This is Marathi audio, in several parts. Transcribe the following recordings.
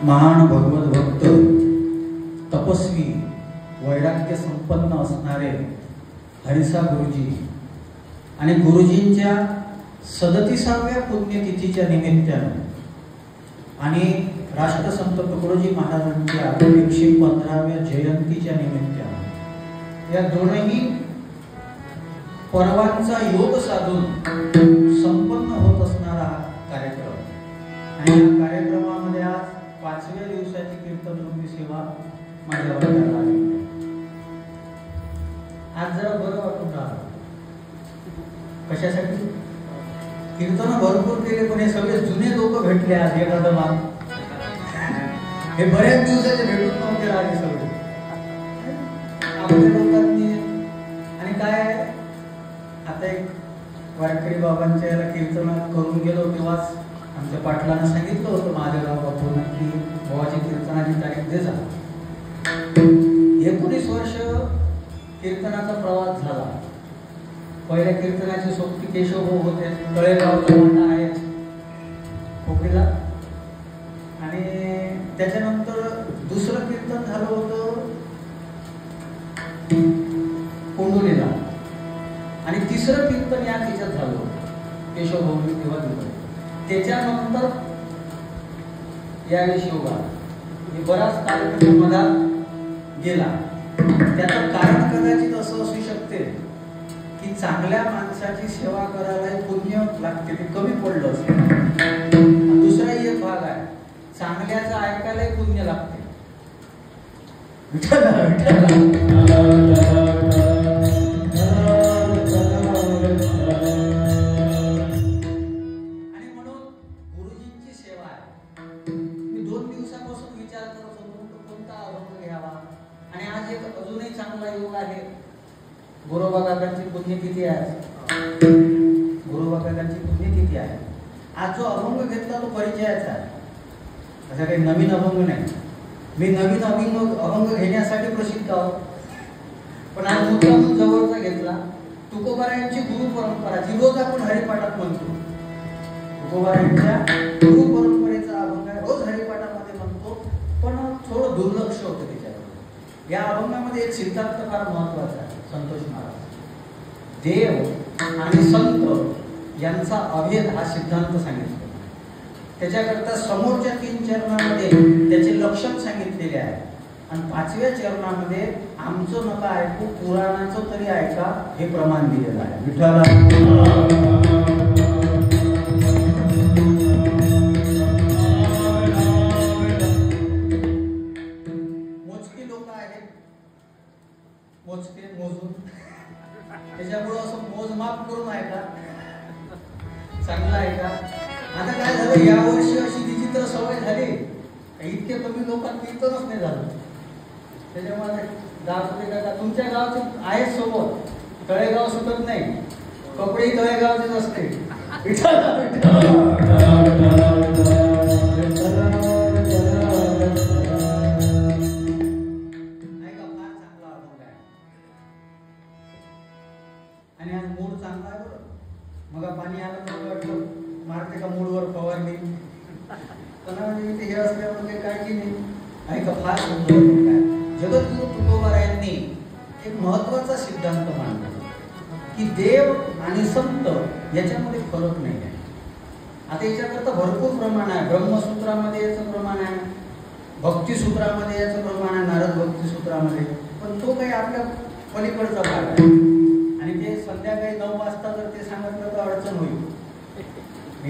महान भगवत भक्त तपस्वी वैराग्य संपन्न असणारे हरिसा गुरुजी आणि गुरुजींच्या 37व्या पुण्यतिथीच्या निमित्ताने आणि राष्ट्रसंत तुकडोजी महाराजांच्या 115व्या जयंतीच्या निमित्ताने या दोनही पर्वांचा योग साधून संपन्न होत असणारा हा कार्यक्रम आणि या कार्यक्रमामध्ये आज 5व्या दिवसाची कीर्तन रूपी सेवा माझ्या वाट्याला आली. आज जरा बरं वाटून राहिलं. कशासाठी? कीर्तन भरपूर केले पण हे सगळे जुने लोक भेटले आज एखादं मान. हे बऱ्याच दिवसाचे भेटून नव्हते राहिले सगळे आपल्या लोकांनी. आणि काय आता एक वारकरी बाबांच्या याला कीर्तन करून गेलो तेव्हाच आमच्या पाटलांना सांगितलं होतं महादेवराव बापूंना की बाबाची कीर्तनाची तारीख दे जा. 19 वर्ष कीर्तनाचा प्रवास झाला. पहिल्या कीर्तनाचे सोबती केशव होते, तळेगाव जवळ आहे खोकरीला. आणि त्याच्यानंतर दुसरं कीर्तन झालं होतं कोंडोलीला आणि तिसरं कीर्तन या तिच्यात झालं होतं केशव भवनी तेव्हा दिलं. त्याच्यानंतर यावेळी शिवबा बराच कार्यक्रम मधात गेला. त्याचं कारण कदाचित असं असू शकते की चांगल्या माणसाची सेवा करायला पुण्य लागते, ते कमी पडलं असेल. दुसराही एक भाग आहे, चांगल्याचं ऐकायलाही पुण्य लागते. गुरुबाबांची पुण्यतिथी आहे. गुरुबाबांची पुण्यतिथी आहे. आज जो अभंग घेतला तो परिचयाचा आहे, असा काही नवीन अभंग नाही. मी नवीन अभंग घेण्यासाठी प्रसिद्ध आहोत, पण आज मुद्दाम जवळचा घेतला. तुकोबारायांची गुरु परंपरा जी रोज आपण हरिपाठात म्हणतो. तुकोबारायांच्या गुरु परंपरेचा अभंग आहे, रोज हरिपाठामध्ये म्हणतो, पण थोडं दुर्लक्ष होतं त्याच्यावर. या अभंगामध्ये एक सिद्धांत फार महत्वाचा आहे. संतोष महाराज देव आणि संत यांचा अभेद हा सिद्धांत सांगितला. त्याच्याकरता समोरच्या 3 चरणांमध्ये त्याचे लक्षण सांगितलेले आहे. आणि 5व्या चरणामध्ये आमचं नका ऐकू, पुराणाचं तरी ऐका, हे प्रमाण दिलेलं आहे. विठ्ठला मोजकी लोक आहेत, मोजके मोजून, त्याच्यामुळं असं मोजमाप करून ऐका, चांगला ऐका. आता काय झालं, या वर्षी अशी विचित्र सवय झाली, इतके कमी लोकांना कीर्तनच नाही झालं. त्याच्यामुळे गाव तुमच्या गावचे आहेत सोबत, तळेगाव सुटत नाही, कपडेही तळेगावचेच असते. आणि आज मूड चांगला आहे बरं. मग पाणी आलं तर वाटलं मारते का मूडवर फवारणी, पण इथे हे असल्यामुळे काय की नाही. ऐका, फार सुंदर काय जगद्गुरु तुकोबारायांनी एक महत्वाचा सिद्धांत मांडला की देव आणि संत याच्यामध्ये फरक नाही आहे. आता याच्याकरता भरपूर प्रमाण आहे. ब्रह्मसूत्रामध्ये याचं प्रमाण आहे, भक्तिसूत्रामध्ये याचं प्रमाण आहे, नारद भक्तिसूत्रामध्ये, पण तो काही आपल्या पलीकडचा भाग आहे. आणि ते संध्याकाळी 9 वाजता जर ते सांगितलं तर अडचण होईल.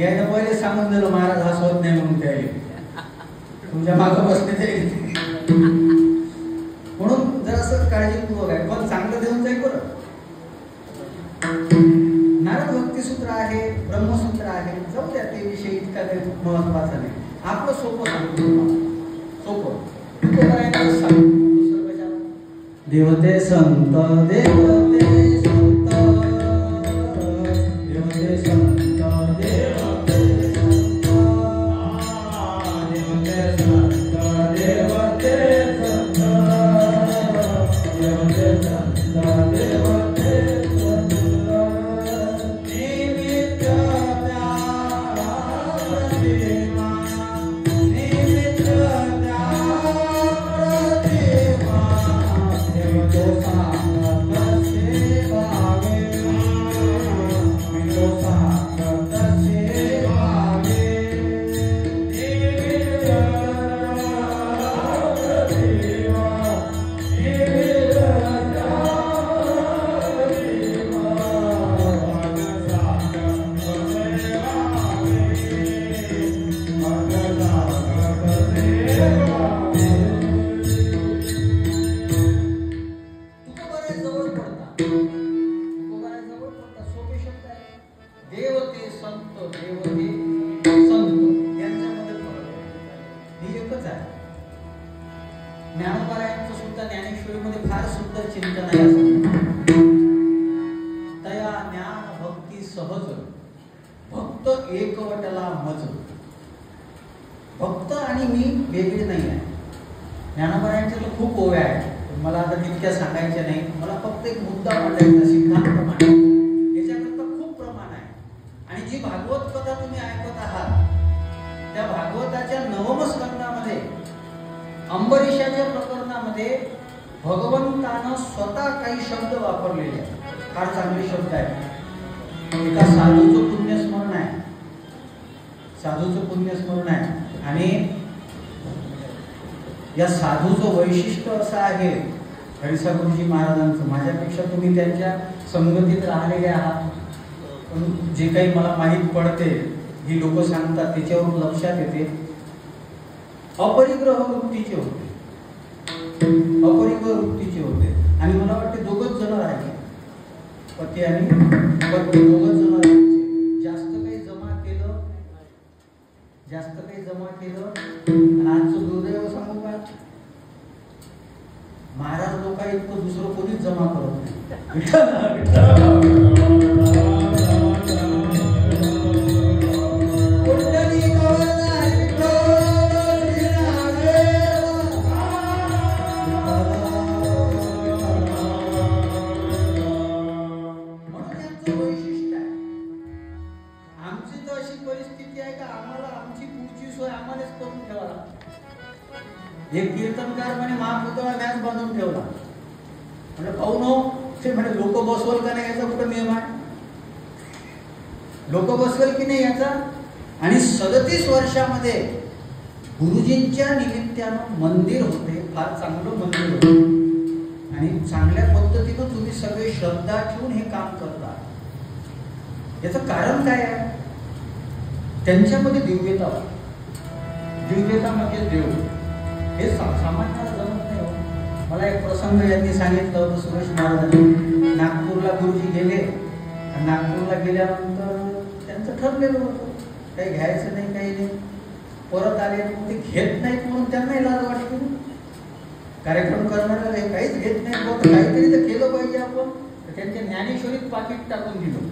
यायला पहिले सांगून दिलं महाराज हा होत नाही म्हणून त्याला तुमच्या मागं बसले तरी. म्हणून जर असं काळजीपूर्वक आहे, पण चांगलं देऊन जाईल बरं. नारद भक्तिसूत्र आहे, ब्रह्मसूत्र आहे, जाऊ द्या, ते विषय इतका काही महत्वाचा नाही. आपलं सोपं सांगतो, सोपं देवते संत, देवते संत, देवते संत, देवते संत, देवते संत, देवते संत, देवते संत, देवते भक्त आणि मी वेगळे नाही आहे. ज्ञानोबारायांच्या खूप ओव्या आहेत, मला आता तितक्या सांगायच्या नाही. मला फक्त एक मुद्दा मांडायचा, सिद्धांत मांडायचा. याच्याकरता खूप प्रमाण आहे. आणि जी भागवत कथा तुम्ही ऐकत आहात, त्या भागवताच्या 9व्या स्कंदामध्ये अंबरीशाच्या प्रकरणामध्ये भगवंतानं स्वतः काही शब्द वापरलेले आहेत. फार चांगले शब्द आहेत. एका साधूचं पुण्यस्मरण आहे, साधूचं पुण्यस्मरण आहे. आणि या साधूचं वैशिष्ट्य असं आहे, हरिसा गुरुजी महाराजांचं, माझ्यापेक्षा तुम्ही त्यांच्या संगतीत राहिलेले आहात, पण जे काही मला माहीत पडते, ही लोक सांगतात, त्याच्यावर लक्षात येते. अपरिग्रह वृत्तीचे होते, अपरिग्रह वृत्तीचे होते. आणि मला वाटते 2च जण राहिले, पती आणि पत्नी, 2च जण राहिले. जास्त काही जमा केलं. आणि आजचं दुर्दैव सांगू का, महाराज लोक इतकं दुसरं कोणीच जमा करत नाही. एक कीर्तनकार म्हणे महापुतळा मॅच बांधून ठेवला. म्हणजे पाहू नो, ते म्हणे लोक बसवल का नाही याचा कुठं नियम आहे, लोक बसवेल की नाही याचा. आणि 37 वर्षामध्ये गुरुजींच्या निमित्तानं मंदिर होते, फार चांगलं मंदिर होते आणि चांगल्या पद्धतीनं तुम्ही सगळे श्रद्धा ठेवून हे काम करता. याचं कारण काय आहे? त्यांच्यामध्ये दिव्यता. दिव्यता म्हणजे देव. हे सामान्य जमत नाही हो. मला एक प्रसंग यांनी सांगितलं होतं, सुरेश महाराजांनी. नागपूरला गुरुजी गेले. नागपूरला गेल्यानंतर त्यांचं ठरलेलं होतं काही घ्यायचं नाही, काही नाही. परत आले, ते घेत नाहीत म्हणून त्यांनाही लाज वाटते. कार्यक्रम करणाऱ्याला हे काहीच घेत नाही, काहीतरी तर केलं पाहिजे आपण. त्यांच्या ज्ञानेश्वरीत पाकिट टाकून दिलं.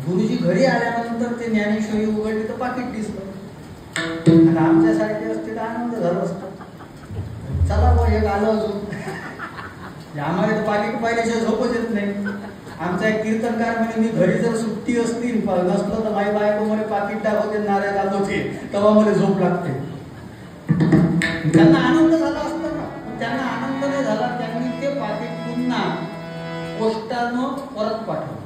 गुरुजी घरी आल्यानंतर ते ज्ञानेश्वरी उघडली तर पाकिट दिसलं. आणि आमच्यासारखे असते तर आनंद झाला असता. चला बा, एक आलं अजून. आम्हाला तर पाकिट पाहिल्याशिवाय झोपच येत नाही. आमचा एक कीर्तनकार म्हणे, मी घरी जर सुट्टी असली नसलं तर माझी बायको मला पाकिट दाखवते, नारळ दाखवते, तेव्हा मला झोप लागते. त्यांना आनंद झाला असता ना, त्यांना आनंद नाही झाला. त्यांनी ते पाकिट पुन्हा पोस्टानं परत पाठवलं.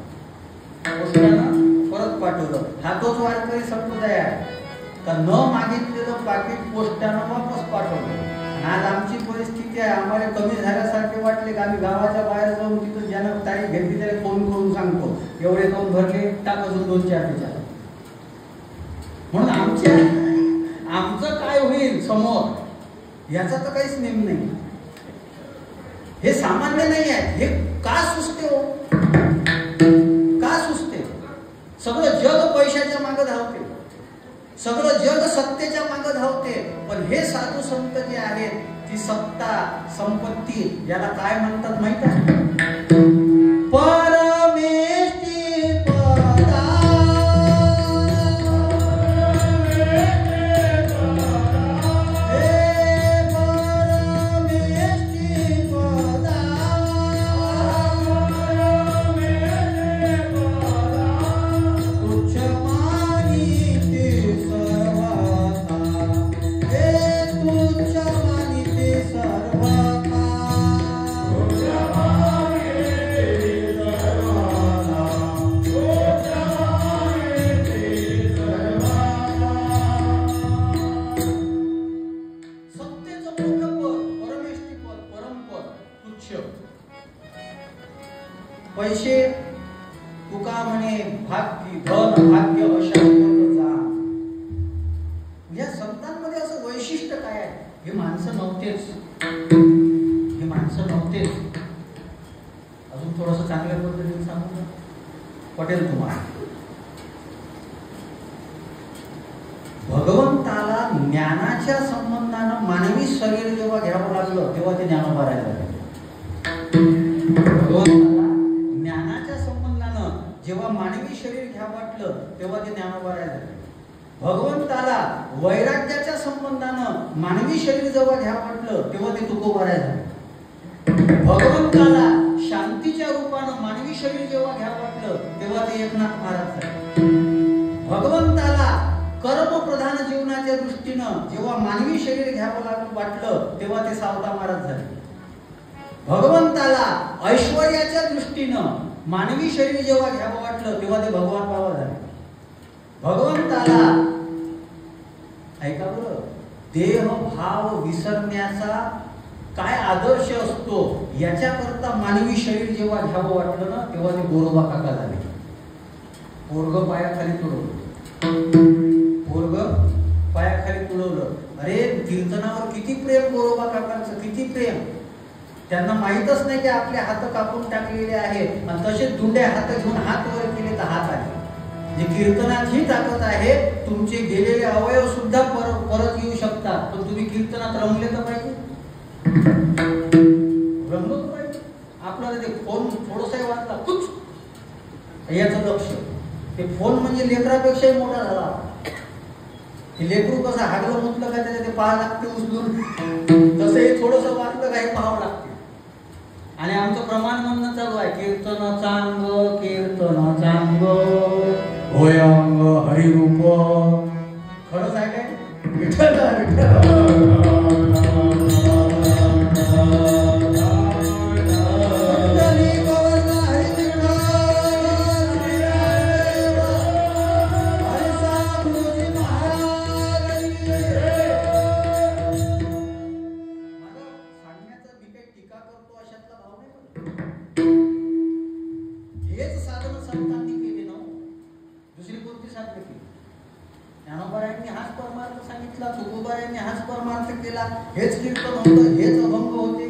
हा तोच वारकरी संप्रदाय आहे का न मागितलेलं पाकिट पोस्टानं वापस पाठवलं. आज आमची परिस्थिती आहे, आम्हाला कमी झाल्यासारखे वाटले की आम्ही गावाच्या बाहेर जाऊन तिथं ज्यांना तारीख घेतली त्याला फोन करून सांगतो, एवढे दोन भरले, टाक अजून 2-4 विचार. म्हणून आमचं काय होईल समोर याचा तर काहीच नेम नाही. हे सामान्य नाही आहे. हे का सुचते हो? का सुचते? सगळं जग पैशाच्या मागे धावते, सगळं जग सत्तेच्या मागे धावते. पण हे साधू संत जे आहेत, ती सत्ता संपत्ती याला काय म्हणतात माहित आहे? परमेष्ठी पदा. पैसे तुका म्हणे भाग्य धन भाग्य अशा जा. या संतांमध्ये असं वैशिष्ट्य काय आहे? हे माणसं नव्हतेच. अजून थोडस चांगल्या पद्धतीने सांगू पटेल तुम्हाला. भगवंताला ज्ञानाच्या संबंधानं मानवी शरीर जेव्हा घ्यावं लागलं तेव्हा ते ज्ञानोबा राहिले. भगवंताला ज्ञानाच्या संबंधानं जेव्हा मानवी शरीर घ्यावं वाटलं तेव्हा ते ज्ञानोबा राहिले. भगवंताला वैराग्याच्या संबंधानं मानवी शरीर जेव्हा घ्यावं वाटलं तेव्हा ते तुकोबा राहिले. भगवंताला शांतीच्या रूपानं मानवी शरीर जेव्हा घ्यावं वाटलं तेव्हा ते एकनाथ महाराज झाले. भगवंताला कर्मप्रधान जीवनाच्या दृष्टीनं जेव्हा मानवी शरीर घ्यावं वाटलं तेव्हा ते सावता महाराज झाले. भगवंताला ऐश्वर्याच्या दृष्टीनं मानवी शरीर जेव्हा घ्यावं वाटलं तेव्हा ते भगवान बाबा झाले. भगवंताला ऐका बरं, देह भाव विसरण्याचा काय आदर्श असतो याच्याकरता मानवी शरीर जेव्हा घ्यावं वाटलं ना तेव्हा ते गोरोबा काका झाले. पोरग पायाखाली तुडवलं. अरे कीर्तनावर किती प्रेम गोरोबा काकांचं, किती प्रेम. त्यांना माहीतच नाही की आपले हात कापून टाकलेले आहेत आणि तसेच दुंडे हात घेऊन हात वर केले तर हात आले. जे कीर्तनात ही ताकद आहे, तुमचे गेलेले अवयव सुद्धा परत येऊ शकतात. पण तुम्ही कीर्तनात रमले तर पाहिजे, रमलो तर पाहिजे. आपल्याला ते फोन थोडंसं वाटला कुछ याचं लक्ष, ते फोन म्हणजे लेकरापेक्षाही मोठा झाला. ते लेकरू कसं हागलं म्हटलं का त्याच्या ते पाहा लागते उचलून, तसं हे थोडंसं वाटलं काही पाहावं लागते. आणि आमचं प्रमाण म्हणणं चालू आहे, कीर्तन चांग होय अंग हरिरूप. खरंच आहे काय? विठ्ठल केला, हेच कीर्तन होतं, हेच अभंग होते,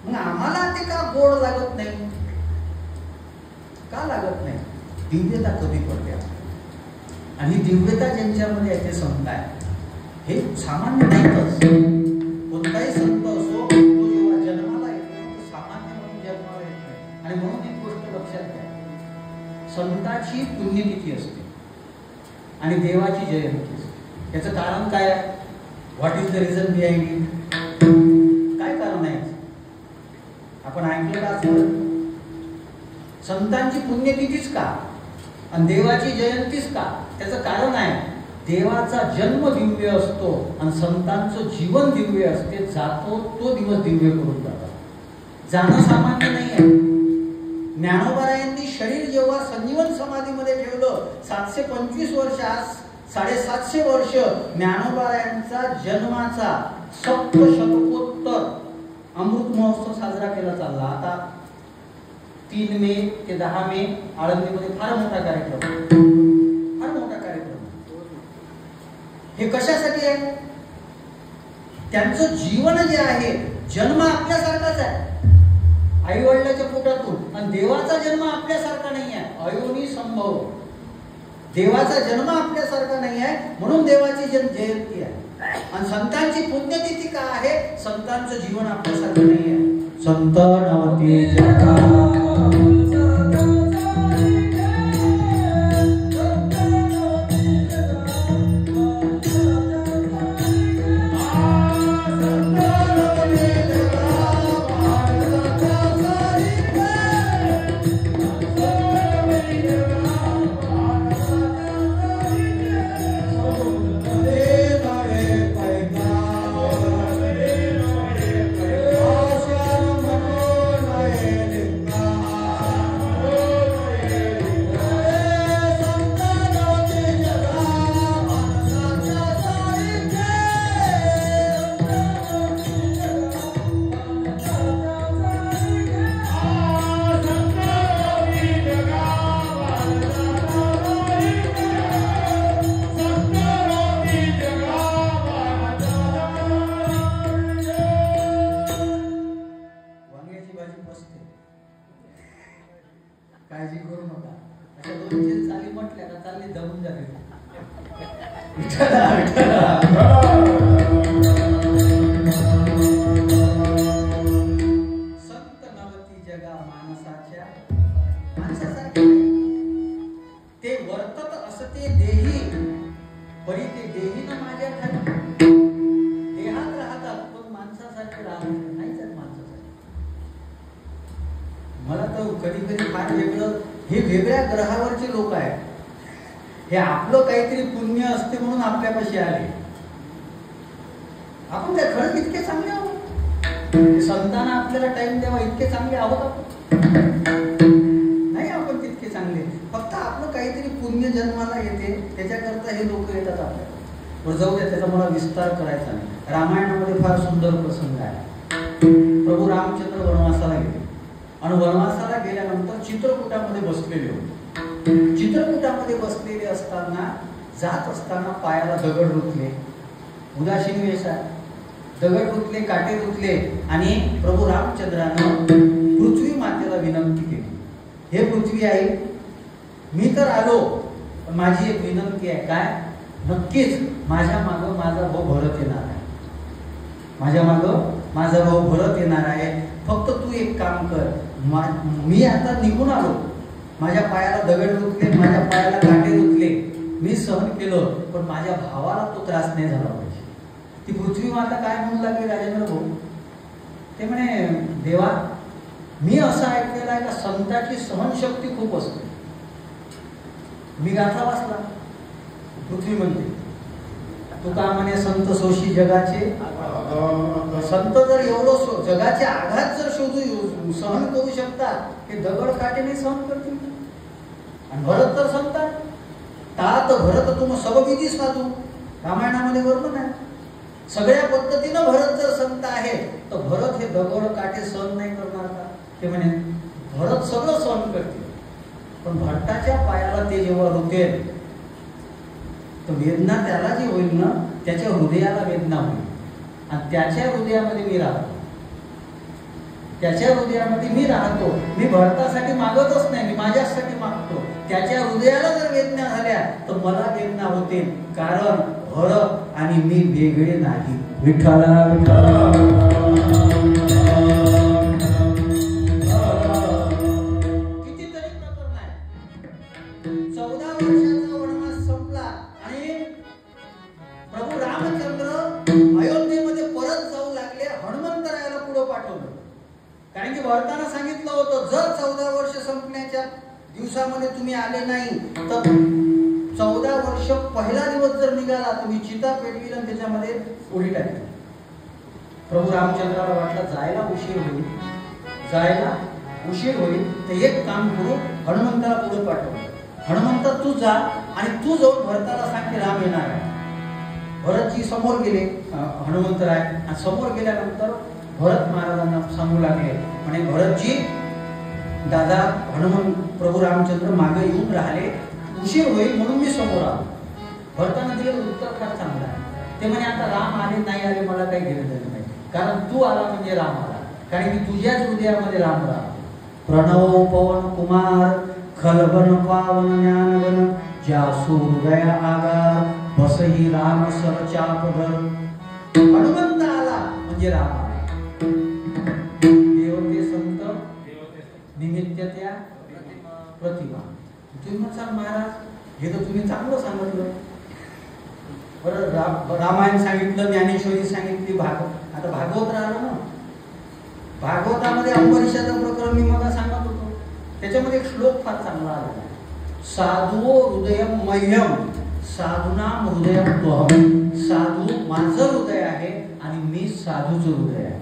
मग आम्हाला ते का गोड लागत नाही? का लागत नाही? दिव्यता कधी पडते आणि दिव्यता ज्यांच्यामध्ये आहे ते संत आहे. हे सामान्य नाहीतच. कोणताही संत असो, तो जेव्हा जन्माला येतो तो सामान्य म्हणून जन्माला येत नाही. आणि म्हणून एक गोष्ट लक्षात घ्या, संताची पुण्यतिथी असते आणि देवाची जयंती असते. याचं कारण काय आहे? What is the reason behind it? काय कारण आहे? आपण ऐकलं का असं? संतांची पुण्यतिथीच का आणि देवाची जयंतीच का? त्याचं कारण आहे, देवाचा जन्म दिव्य असतो आणि संतांचं जीवन दिव्य असते. जातो तो दिवस दिव्य करून जातात. जाणं सामान्य नाही आहे. ज्ञानोबारायांनी शरीर जेव्हा संजीवन समाधीमध्ये ठेवलं, 725 वर्ष, आज 750 वर्ष ज्ञानोबारायांचा जन्माचा सप्तशतकोत्तर अमृत महोत्सव साजरा केला चालला. आता 3 मे ते 10 मे आळंदीमध्ये फार मोठा कार्यक्रम, फार मोठा कार्यक्रम. हे कशासाठी आहे? त्यांचं जीवन जे आहे, जन्म आपल्यासारखाच आहे, आई वडिलाच्या पोटातून, आणि देवाचा जन्म आपल्यासारखा नाही आहे. अयोनी संभव, देवाचा जन्म आपल्यासारखा नाही आहे, म्हणून देवाची जयंती आहे. आणि संतांची पुण्यतिथी का आहे? संतांचं जीवन आपल्यासारखं नाही आहे. संत नवती जगा काळजी करू नका. अशा 2-3 चाली म्हटल्या का चालली दबून जाते. संत नवती जगा माणसाच्या, माणसासारखे ते वर्तत असते देही, परी ते देही न माझ्या ठाई. देहात राहतात पण माणसासारखे राहत नाहीच आहेत. माणसासाठी मला तर कधी कधी फार वेगळं, हे वेगळ्या ग्रहावरचे लोक आहेत. हे आपलं काहीतरी पुण्य असते म्हणून आपल्यापाशी आले. आपण काय खरंच इतके चांगले आहोत? संतांना आपल्याला टाइम द्यावा इतके चांगले आहोत आपण? नाही, आपण तितके चांगले. फक्त आपलं काहीतरी पुण्य जन्माला येते, त्याच्याकरता हे लोक येतात आपल्याला. जाऊ द्या, त्याचा मला विस्तार करायचा नाही. रामायणामध्ये फार सुंदर प्रसंग आहे. प्रभू रामचंद्र वनवासाला गेले आणि वनवासाला गेल्यानंतर चित्रकूटामध्ये बसलेले होते. चित्रकूटामध्ये बसलेले असताना, जात असताना पायाला दगड रुतले, उदासीन वेश आहे, दगड रुतले, काटे रुतले, आणि प्रभू रामचंद्रानं पृथ्वी मातेला विनंती केली, हे पृथ्वी आई, मी तर आलो, पण माझी एक विनंती आहे. काय? नक्कीच माझ्या मागं माझा भाऊ भरत येणार आहे, माझ्या मागं माझा भाऊ भरत येणार आहे. फक्त तू एक काम कर, मी आता निघून आलो, माझ्या पायाला दगड रुतले, माझ्या पायाला काटे रुतले, मी सहन केलं, पण माझ्या भावाला तो त्रास नाही झाला पाहिजे. ती पृथ्वी माता काय म्हणू लागली राजेंद्र भाऊ? ते म्हणे, देवा, मी असं ऐकलेलं आहे का संताची सहनशक्ती खूप असते. मी गाथा वाचला, पृथ्वी म्हणते, तू का म्हणे संत सोशी जगाचे. संत जर एवढं जगाचे आघात जर सहन करू शकतात, हे दगड काटेने सहन करतील. आणि भरत तर संत, तात भरत तुम सबविधी साधू, रामायणामध्ये वर्णन आहे. सगळ्या पद्धतीनं भरत जर संत आहे, तर भरत हे दगड काटे सहन नाही करणार का? ते म्हणे, भरत सगळं सहन करतील, पण भट्टाच्या पायाला ते जेव्हा रुतेल, तर वेदना त्याला जी होईल ना, त्याच्या हृदयाला वेदना होईल. आणि त्याच्या हृदयामध्ये मी राहतो. त्याच्या हृदयामध्ये मी राहतो. मी भरतासाठी मागतच नाही, मी माझ्यासाठी मागतो. त्याच्या हृदयाला जर वेदना झाल्या तर मला वेदना होते, कारण भरत आणि मी वेगळे नाही. विठ्ठला विठ्ठला. कितीतरी प्रकरण आहे. 14 वर्षाचा वनवास संपला आणि प्रभू रामचंद्र अयोध्येमध्ये परत जाऊ लागले. हनुमंतरायाला पुढे पाठवलं, कारण की भरताना सांगितलं होतं जर 14 वर्ष संपण्याच्या दिवसामध्ये तुम्ही आले नाही तर 14 वर्ष पहिला दिवस जर निघाला तुम्ही चिता पेटविल आणि त्याच्यामध्ये उडी टाकली. प्रभू रामचंद्राला वाटलं जायला उशीर होईल तर एक काम करू, हनुमंताला पुढे पाठवलं. हनुमंत तू जा आणि तू जाऊन भरताला सांग की राम येणार आहे. भरतजी समोर गेले, हनुमंतराय, आणि समोर गेल्यानंतर भरत महाराजांना सांगू लागले, म्हणे भरतजी दादा प्रभू रामचंद्र मागे येऊन राहिले, उशीर होईल म्हणून मी समोर आलो. भरताना दिलेलं उत्तर फार चांगलं आहे. ते म्हणे आता राम आले नाही आले मला काही घेणं देणं नाही, कारण तू आला म्हणजे राम आला, कारण की तुझ्याच हृदयामध्ये राम राम. प्रणव पवन कुमार खलबन पावन ज्ञानगण जासू हृदया आगार बसही राम सर चापधर. हनुमंत आला म्हणजे राम आला. देवते संत निमित्त त्या प्रतिमा. तुम्ही म्हणसाल महाराज हे तर तुम्ही चांगलं सांगितलं. बरं रामायण सांगितलं, ज्ञानेश्वरी सांगितली, आता भागवत राहिलं ना. भागवतामध्ये अंबरीशाचं प्रकरण मी मला सांगत होतो, त्याच्यामध्ये एक श्लोक फार चांगला आलेला आहे. साधू हृदयम मह्यम साधूनाम हृदयम त्वहम. साधू माझं हृदय आहे आणि मी साधूचं हृदय आहे.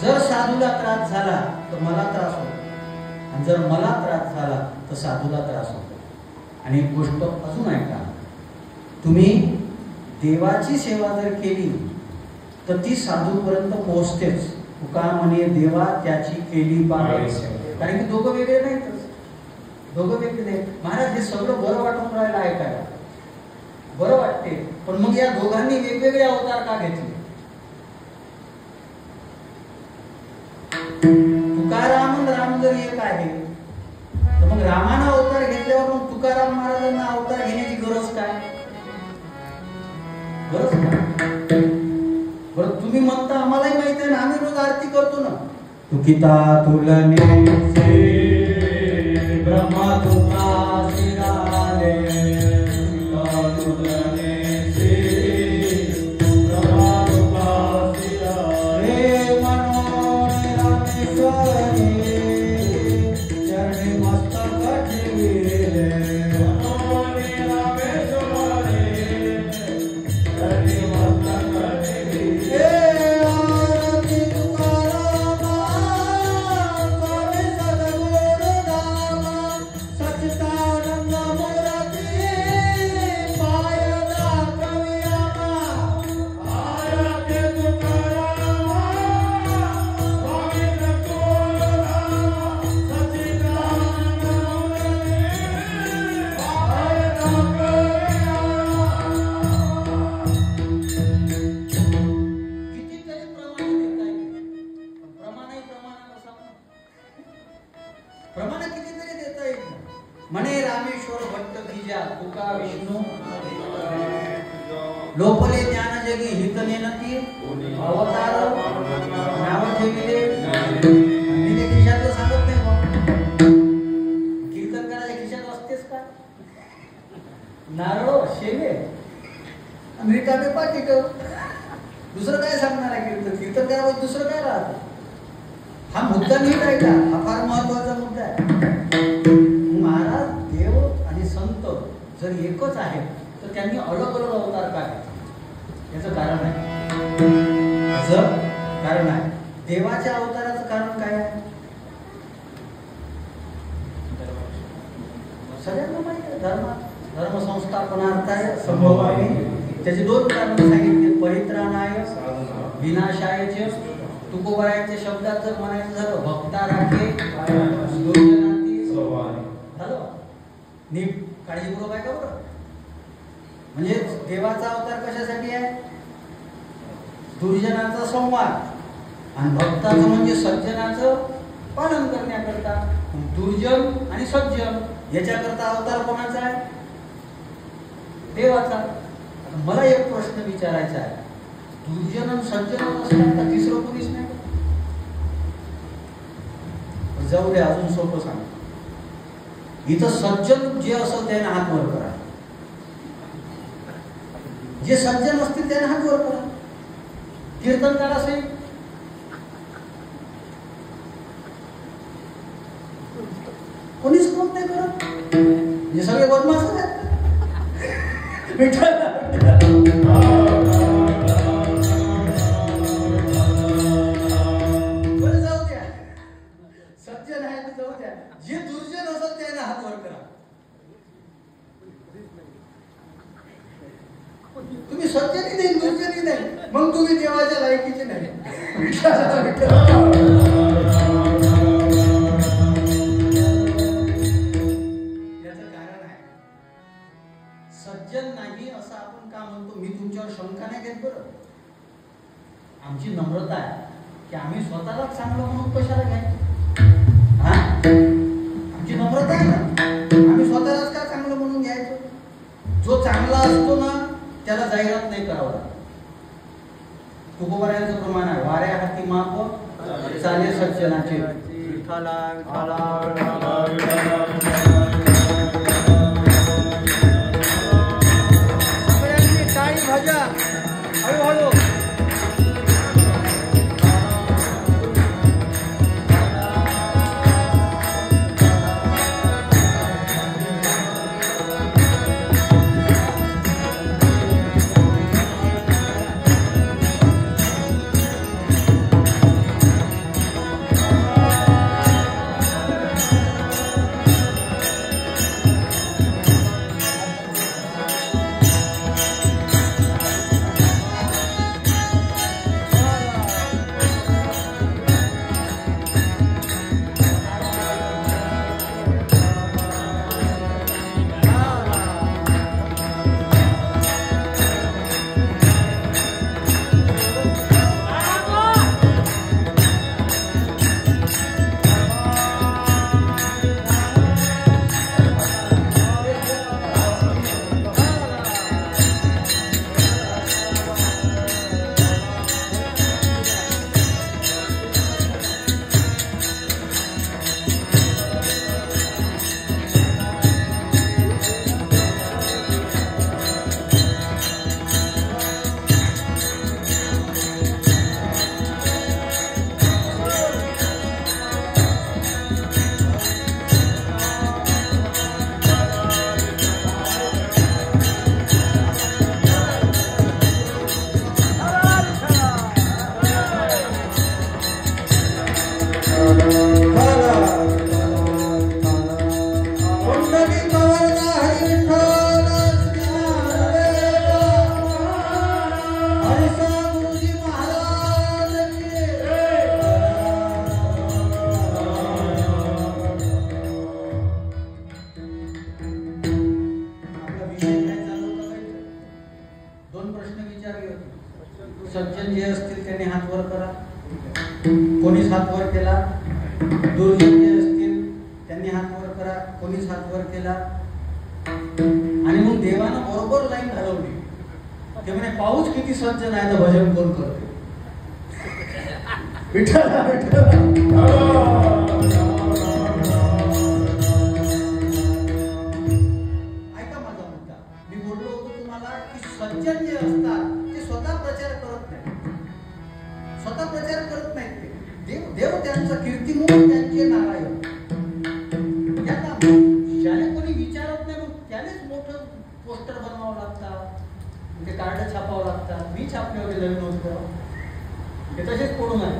जर साधूला त्रास झाला तर मला त्रास होतो, आणि जर मला त्रास झाला तर साधूला त्रास होतो. आणि एक गोष्ट अजून ऐका, तुम्ही देवाची सेवा जर केली तर ती साधूपर्यंत पोहोचतेच. तुका म्हणे देवा त्याची केली पाहिजे, कारण की दोघं वेगळे नाहीतच. दोघं वेगळे नाही. महाराज हे सगळं बरं वाटून राहिलं ऐकायला, बरं वाटते, पण मग या दोघांनी वेगवेगळे अवतार का घेतले? तुकाराम राम जर एक आहे तर मग रामानं अवतार घेतल्यावर मग तुकाराम महाराजांना अवतार घेण्याची गरज काय? बरं तुम्ही म्हणता आम्हालाही माहिती आहे ना, आम्ही रोज आरती करतो ना. तुकिता तुलने से ब्रह्मा तुका सिराले, तुलने से ब्रह्मा तुका सिराले, मनोरे रामेश्वरी चरणी मस्तक ठेविले, मनोरे रामेश्वरी चरणी मस्तक ठेविले. म्हणे रामेश्वर भट्ट गिजा तुका विष्णू लोपले ज्ञान जगी हितने नती अवतार नाव ठेविले. मी ते खिशातलं सांगत नाही मग. कीर्तन करायच्या खिशात असतेच का? नारळ शेले रिकामे पाकिट, दुसरं काय सांगणार आहे? कीर्तन करावं दुसरं काय राहतं? हा मुद्दा नीट आहे का? हा फार महत्वाचा मुद्दा आहे. महाराज देव आणि संत जर एकच आहेत तर त्यांनी अलग अलग अवतार का घेतले? याचं कारण आहे. कारण आहे. देवाच्या अवताराचं कारण काय आहे? सगळ्यांना माहिती आहे. धर्म संस्थापनार्थाय संभवामी. त्याचे दोन कारण सांगितले, परित्राणाय विनाशाय. तुकोबारायच्या शब्दात जर म्हणायचं झालं भक्ता राखे नीट काळजीपूर्वक आहे का बरं? म्हणजे देवाचा अवतार कशासाठी आहे? दुर्जनाचा संवाद आणि भक्ताचं म्हणजे सज्जनाचं पालन करण्याकरता. दुर्जन आणि सज्जन याच्याकरता अवतार कोणाचा आहे? देवाचा. मला एक प्रश्न विचारायचा आहे, दुर्जन आणि सज्जन असतात का तिसरं कोणीच नाही? जाऊ द्या, अजून सोपं सांग. इथं सज्जन जे असेल त्याने हात वर करा. जे सज्जन असतील त्याने हात वर करा. कीर्तनकार असेल, कोणीच कोण नाही करत. हे सगळे बदमाश आहेत. बरं जाऊ द्या, सज्जन आहे तर जाऊ द्या. जे दुर्जन असत त्याने हात वर करा. तुम्ही सज्जनही नाही दुर्जनही नाही, मग तुम्ही देवाच्या लायकीचे नाही. सज्जन नाही असं आपण का म्हणतो? मी तुमच्यावर शंका नाही घेत. बरं, आमची नम्रता आहे की आम्ही स्वतःलाच चांगलं म्हणून कशाला घ्यायचं. आमची नम्रता आहे ना, आम्ही स्वतःलाच का चांगलं म्हणून घ्यायचं. जो चांगला असतो ना त्याला जाहिरात नाही करावं. तुकोबारायांचं प्रमाण आहे, वाऱ्या हाती माप चाले सज्जनाचे. विठ्ठला विठ्ठला भजा हळूहळू. सज्जन जे असतील त्यांनी हात वर करा. कोणीच हात वर केला. दुर्जन जे असतील त्यांनी हात वर करा. कोणीच हात वर केला. आणि मग देवानं बरोबर लाईन घालवली. ते म्हणे पाऊस किती सज्जन आहे तर भजन कोण करते. विठ्ठल ऐका माझा मुद्दा. मी बोललो होतो तुम्हाला की सज्जन जे असतात ते स्वतः प्रचार करत नाही. स्वतः प्रचार करत नाहीत ते. देव त्यांचा कीर्तिमुख त्यांचे नारायण. ज्याने कोणी विचारत नाही मग त्यानेच मोठं पोस्टर बनवावं लागतात. ते कार्ड छापावं लागतात. मी छापले होते नवीन होतं ते तसेच पडून आहे.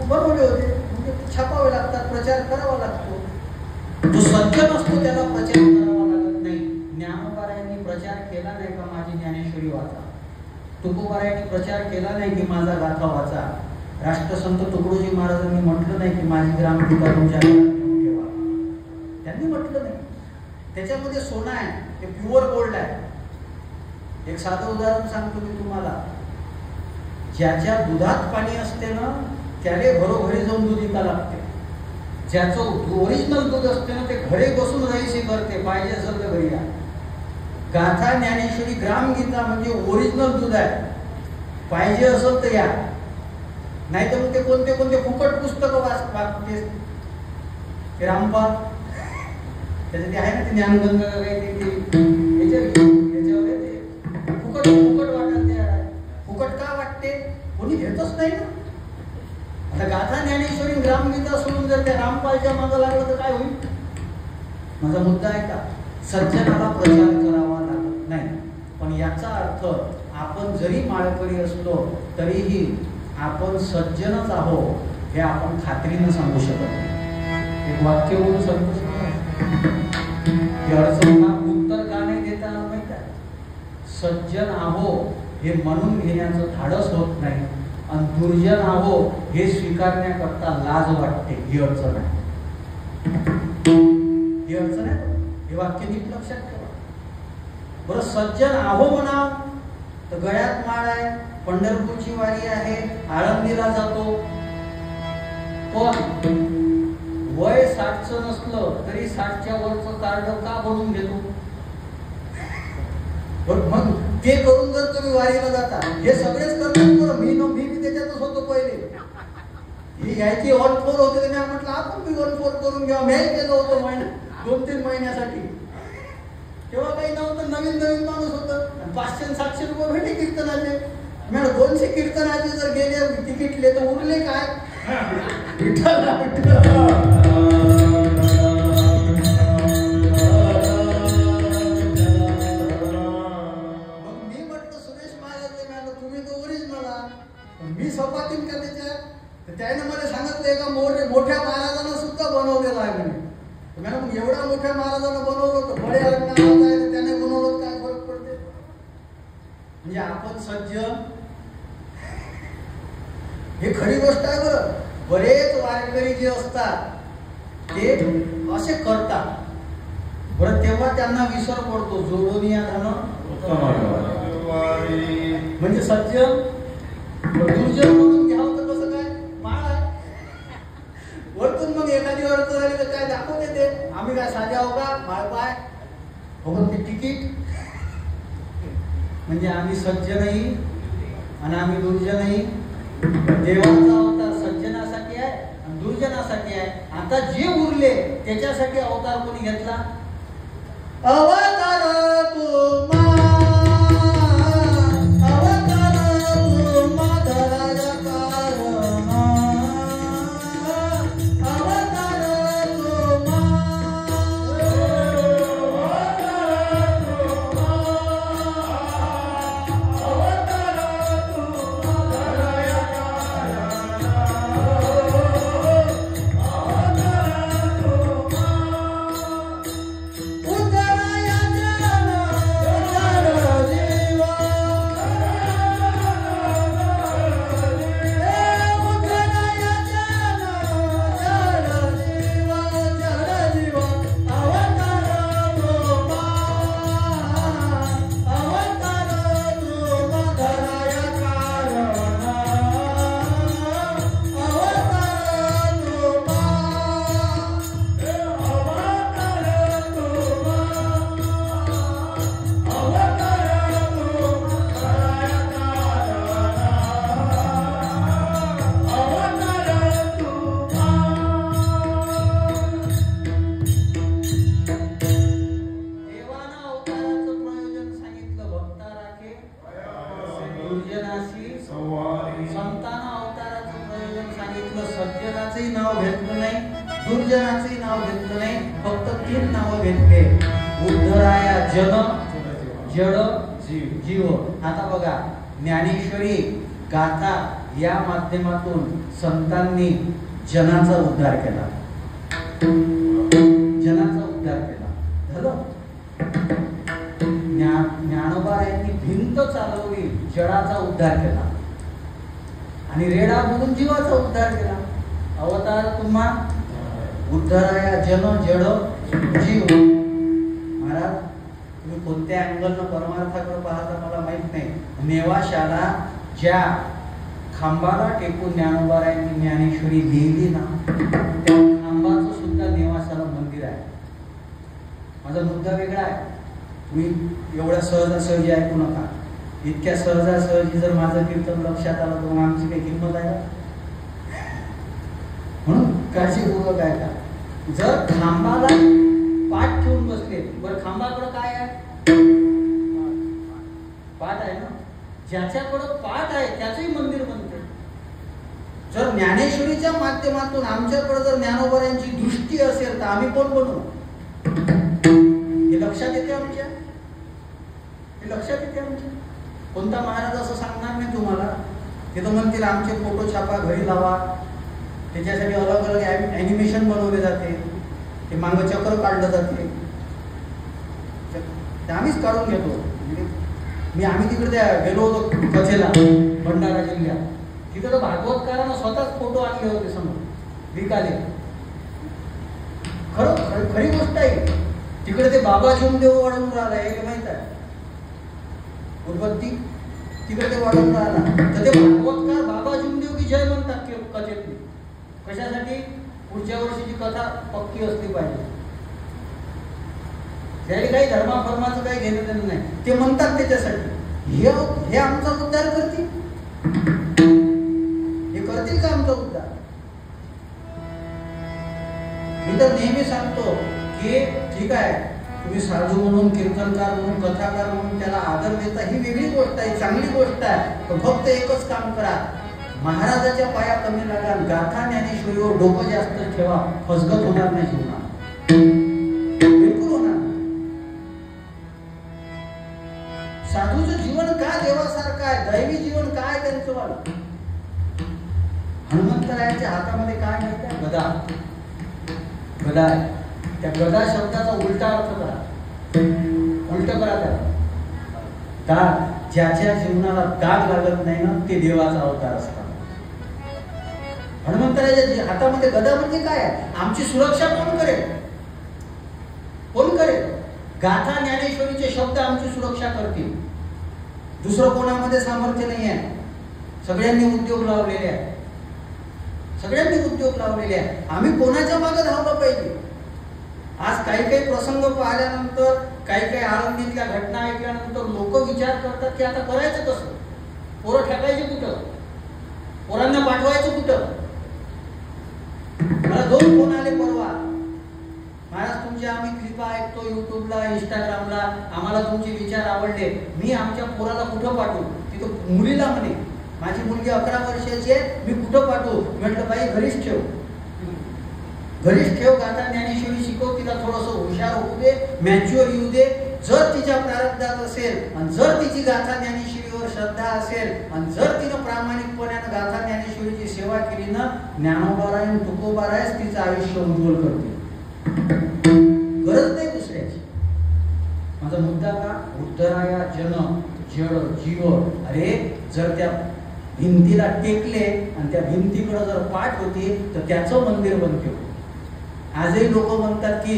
बनवले होते म्हणजे छापावे लागतात. प्रचार करावा लागतो. जो सज्जन असतो त्याला प्रचार करावा लागत नाही. ज्ञानोबारायांनी प्रचार केला नाही का माझी ज्ञानेश्वरी वाचा. तुकोबारायांनी प्रचार केला नाही की माझा गाथा वाचा. राष्ट्रसंत तुकडोजी महाराजांनी म्हटलं नाही की माझी ग्रामगीता तुमच्या ठेवा. त्यांनी म्हटलं नाही. त्याच्यामध्ये सोनं आहे. ते प्युअर गोल्ड आहे. एक साधं उदाहरण सांगतो मी तुम्हाला. ज्याच्या दुधात पाणी असते ना त्याला घरोघरी जाऊन दूध विका लागते. ज्याचं ओरिजिनल दूध असते ना ते घरी बसून रहिशी करते, पाहिजे असेल तर घरी या. गाथा ज्ञानेश्वरी ग्रामगीता म्हणजे ओरिजिनल दूध आहे, पाहिजे असेल तर या. नाही तर मग ते कोणते कोणते फुकट पुस्तकं वाचते ते रामपाल, त्याचं ते आहे ना ते ज्ञानगंगा याच्यावर ते फुकट फुकट वाटत. ते फुकट का वाटते, कोणी घेतच नाही ना. आता गाथा ज्ञानेश्वरी ग्रामगीता सोडून जर त्या रामपालच्या मागं लागलं तर काय होईल. माझा मुद्दा आहे का, सज्जनाला प्रचार करावा लागत नाही. पण याचा अर्थ आपण जरी माळकरी असलो तरीही आपण सज्जनच आहोत हे आपण खात्रीनं सांगू शकत नाही. एक वाक्य बोलून सांगतो, अडचणींना उत्तर का नाही देता आलं माहिती आहे. सज्जन आहो हे म्हणून घेण्याचं धाडस होत नाही आणि दुर्जन आहो हे स्वीकारण्याकरता लाज वाटते. ही अडचण आहे, ही अडचण आहे. हे वाक्य नीट लक्षात ठेवा बरं. सज्जन आहो म्हणा तर गळ्यात माळ आहे, पंढरपूरची वारी आहे, आळंदीला जातो, पण वय 60चं नसलं तरी 60च्या वरचं कार्ड का बनवून घेतो. मग ते करून जर तुम्ही वारीला जाता, हे सगळेच करतात. मी त्याच्यातच होतो पहिले. ही यायची 1-4 होते, मी म्हटलं आपण बी 1-4 करून घ्या. मी केलं होतं 2-3 महिन्यासाठी. तेव्हा काही नव्हतं, नवीन माणूस होतं. 500-700 रुपये भेटे कीर्तनाचे. मी 200 कीर्तनाचे जर गेले तिकीटले तर उरले काय. मी सपातीन का त्याच्यात, त्याने मला सांगितलंय का मोठ्या महाराजांना सुद्धा बनवलेलं आहे म्हणे. मॅडम एवढ्या मोठ्या महाराजांना बनवलं तर बडे आहे त्याने बनवलं काय फरक पडते. म्हणजे आपण सज्जन हे खरी गोष्ट आहे. बरं बरेच वारकरी जे असतात ते असे करतात बरं, तेव्हा त्यांना विसर पडतो. जोडून या धन म्हणजे सज्जन. दुर्जन म्हणून घ्यावं तर कसं काय, माळ आहे वरतून. मग एखादी अडचण आली तर काय दाखवून येते, आम्ही काय साधे आहो का, माळ पाय बघून ते तिकीट. म्हणजे आम्ही सज्जनही आणि आम्ही दुर्जनही. देवाचा अवतार सज्जनासाठी आहे आणि दुर्जनासाठी आहे. आता जे उरले त्याच्यासाठी अवतार कोणी घेतला. अवतार तुम्हा दुर्जनाचंही नाव घेतलं नाही, फक्त 3 नावं घेतले. उद्धराया जन, जड, जीव. आता बघा ज्ञानेश्वरी गाथा या माध्यमातून संतांनी जनाचा उद्धार केला. जनाचा उद्धार केला झालं. ज्ञानोबा यांनी भिंत चालवली, जडाचा उद्धार केला. आणि रेडा बोलून जीवाचा उद्धार केला. अवतार तुम्हा उद्धराया जन जड जीव. महाराज तुम्ही कोणत्या अँगलनं परमार्थाकडे पाहता मला माहित नाही. नेवाशाला ज्या खांबाला टेकून ज्ञानोबारायांनी ज्ञानेश्वरी लिहिली ना, त्या खांबाचं सुद्धा नेवासाला मंदिर आहे. माझा मुद्दा वेगळा आहे. तुम्ही एवढ्या सहजासहजी ऐकू नका. इतक्या सहजासहजी जर माझं कीर्तन लक्षात आलं तर आमची काही किंमत आहे का? म्हणून काळजीपूर्वक ऐका. जर खांबाला पाठ ठेवून बसले, बरं खांबाकडं काय आहे? पाठ आहे ना. ज्याच्याकडं पाठ आहे त्याचंही मंदिर बनते. जर ज्ञानेश्वरीच्या माध्यमातून आमच्याकडे जर ज्ञानोबारायांची दृष्टी असेल तर आम्ही कोण बनू? हे लक्षात येते आमच्या, हे लक्षात येते आमच्या. कोणता महाराज असं सांगणार नाही तुम्हाला. ते तर म्हणतील आमचे फोटो छापा, घरी लावा, त्याच्यासाठी अलग अलग ॲनिमेशन बनवले जाते, ते मागं चक्र काढलं जाते, ते आम्हीच काढून घेतो. आम्ही तिकडे गेलो होतो कचेला, भंडारा जिल्ह्यात. तिथं तर भागवतकारांना स्वतःच फोटो आणले होते समोर विकाले. खरी गोष्ट आहे. तिकडे ते बाबा देव वाढवून राहिला, हे माहित आहे. उदबत्ती तिकडे ते वाढवून राहिला. तर ते भागवतकार बाबा देव की जय म्हणतात कथेतली. कशासाठी? पुढच्या वर्षीची कथा पक्की असली पाहिजे. त्याने काही धर्माफर्माचं काही घेणं देणं नाही. ते म्हणतात त्याच्यासाठी. हे आमचा उद्धार करतील? हे करतील का आमचा उद्धार? मी तर नेहमी सांगतो की ठीक आहे, तुम्ही साधू म्हणून, कीर्तनकार म्हणून, कथाकार म्हणून त्याला आदर देता, ही वेगळी गोष्ट आहे, चांगली गोष्ट आहे. पण फक्त एकच काम करा, महाराजाच्या पाया कमी लागा, गाथा ज्ञानेश्वरीवर डोकं जास्त ठेवा, फसगत होणार नाही जीवनात, बिलकुल होणार नाही. साधूचं जीवन काय देवासारखं आहे, दैवी जीवन काय त्यांचं वालं. हनुमंतरायाच्या हातामध्ये काय माहिती आहे? गदा. गदा आहे. त्या गदा शब्दाचा उलटा अर्थ करा, उलट करा त्याला. दाग, ज्याच्या जीवनाला दाग लागत नाही ना, ते देवाचा अवतार असतात. हनुमंतरायाच्या हातामध्ये गदा म्हणजे काय आहे? आमची सुरक्षा कोण करेल? कोण करेल? गाथा ज्ञानेश्वरीचे शब्द आमची सुरक्षा करतील. दुसरं कोणामध्ये सामर्थ्य नाही आहे. सगळ्यांनी उद्योग लावलेले आहे, सगळ्यांनी उद्योग लावलेले आहे. आम्ही कोणाच्या मागे धावलं पाहिजे? आज काही काही प्रसंग पाहिल्यानंतर, काही काही आळंदीतल्या घटना ऐकल्यानंतर लोक विचार करतात की आता करायचं कसं? पोरं ठेकायचे कुठं? पोरांना पाठवायचं कुठं? मला 2 फोन आले परवा. महाराज तुमचे आम्ही क्लिपा ऐकतो युट्यूबला, इंस्टाग्रामला, आम्हाला तुमचे विचार आवडले. मी आमच्या पोराला कुठं पाठवू? तिथं मुलीला म्हणे, माझी मुलगी 11 वर्षाची आहे, मी कुठं पाठवू? म्हटलं बाई घरीच ठेव, घरीच ठेव. गाथा ज्ञानेश्वरी शिकव, तिला थोडंसं हुशार होऊ दे, मॅच्युअर येऊ दे. जर तिच्या प्रारब्धात असेल आणि जर तिची गाथा ज्ञानेश्वरीवर श्रद्धा असेल आणि जर तिनं प्रामाणिकपणानं गाथा ज्ञानेश्वरीची सेवा केली ना, ज्ञानोबाराय तुकोबारायच तिचं आयुष्य उज्ज्वल करते. गरज नाही दुसऱ्याची. माझा मुद्दा का? उद्धराया जन जड जीव. अरे जर त्या भिंतीला टेकले आणि त्या भिंतीकडे जर पाठ होती तर त्याचं मंदिर बनते. आजही लोक म्हणतात की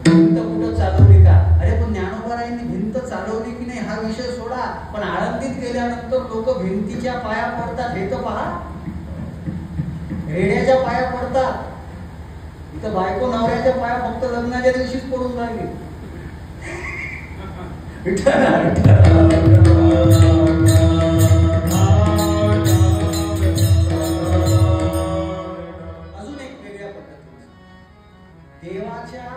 भिंत कुठं चालवली का? अरे पण ज्ञानोबारायांनी भिंत चालवली की नाही हा विषय सोडा, पण आळंदीत गेल्यानंतर लोक भिंतीच्या पाया पडतात. हे तर पहा, रेड्याच्या पाया पडतात. इथं बायको नवऱ्याच्या पाया फक्त लग्नाच्या दिवशीच पडून राहिली. अजून एक वेगळ्या पद्धतीने देवाच्या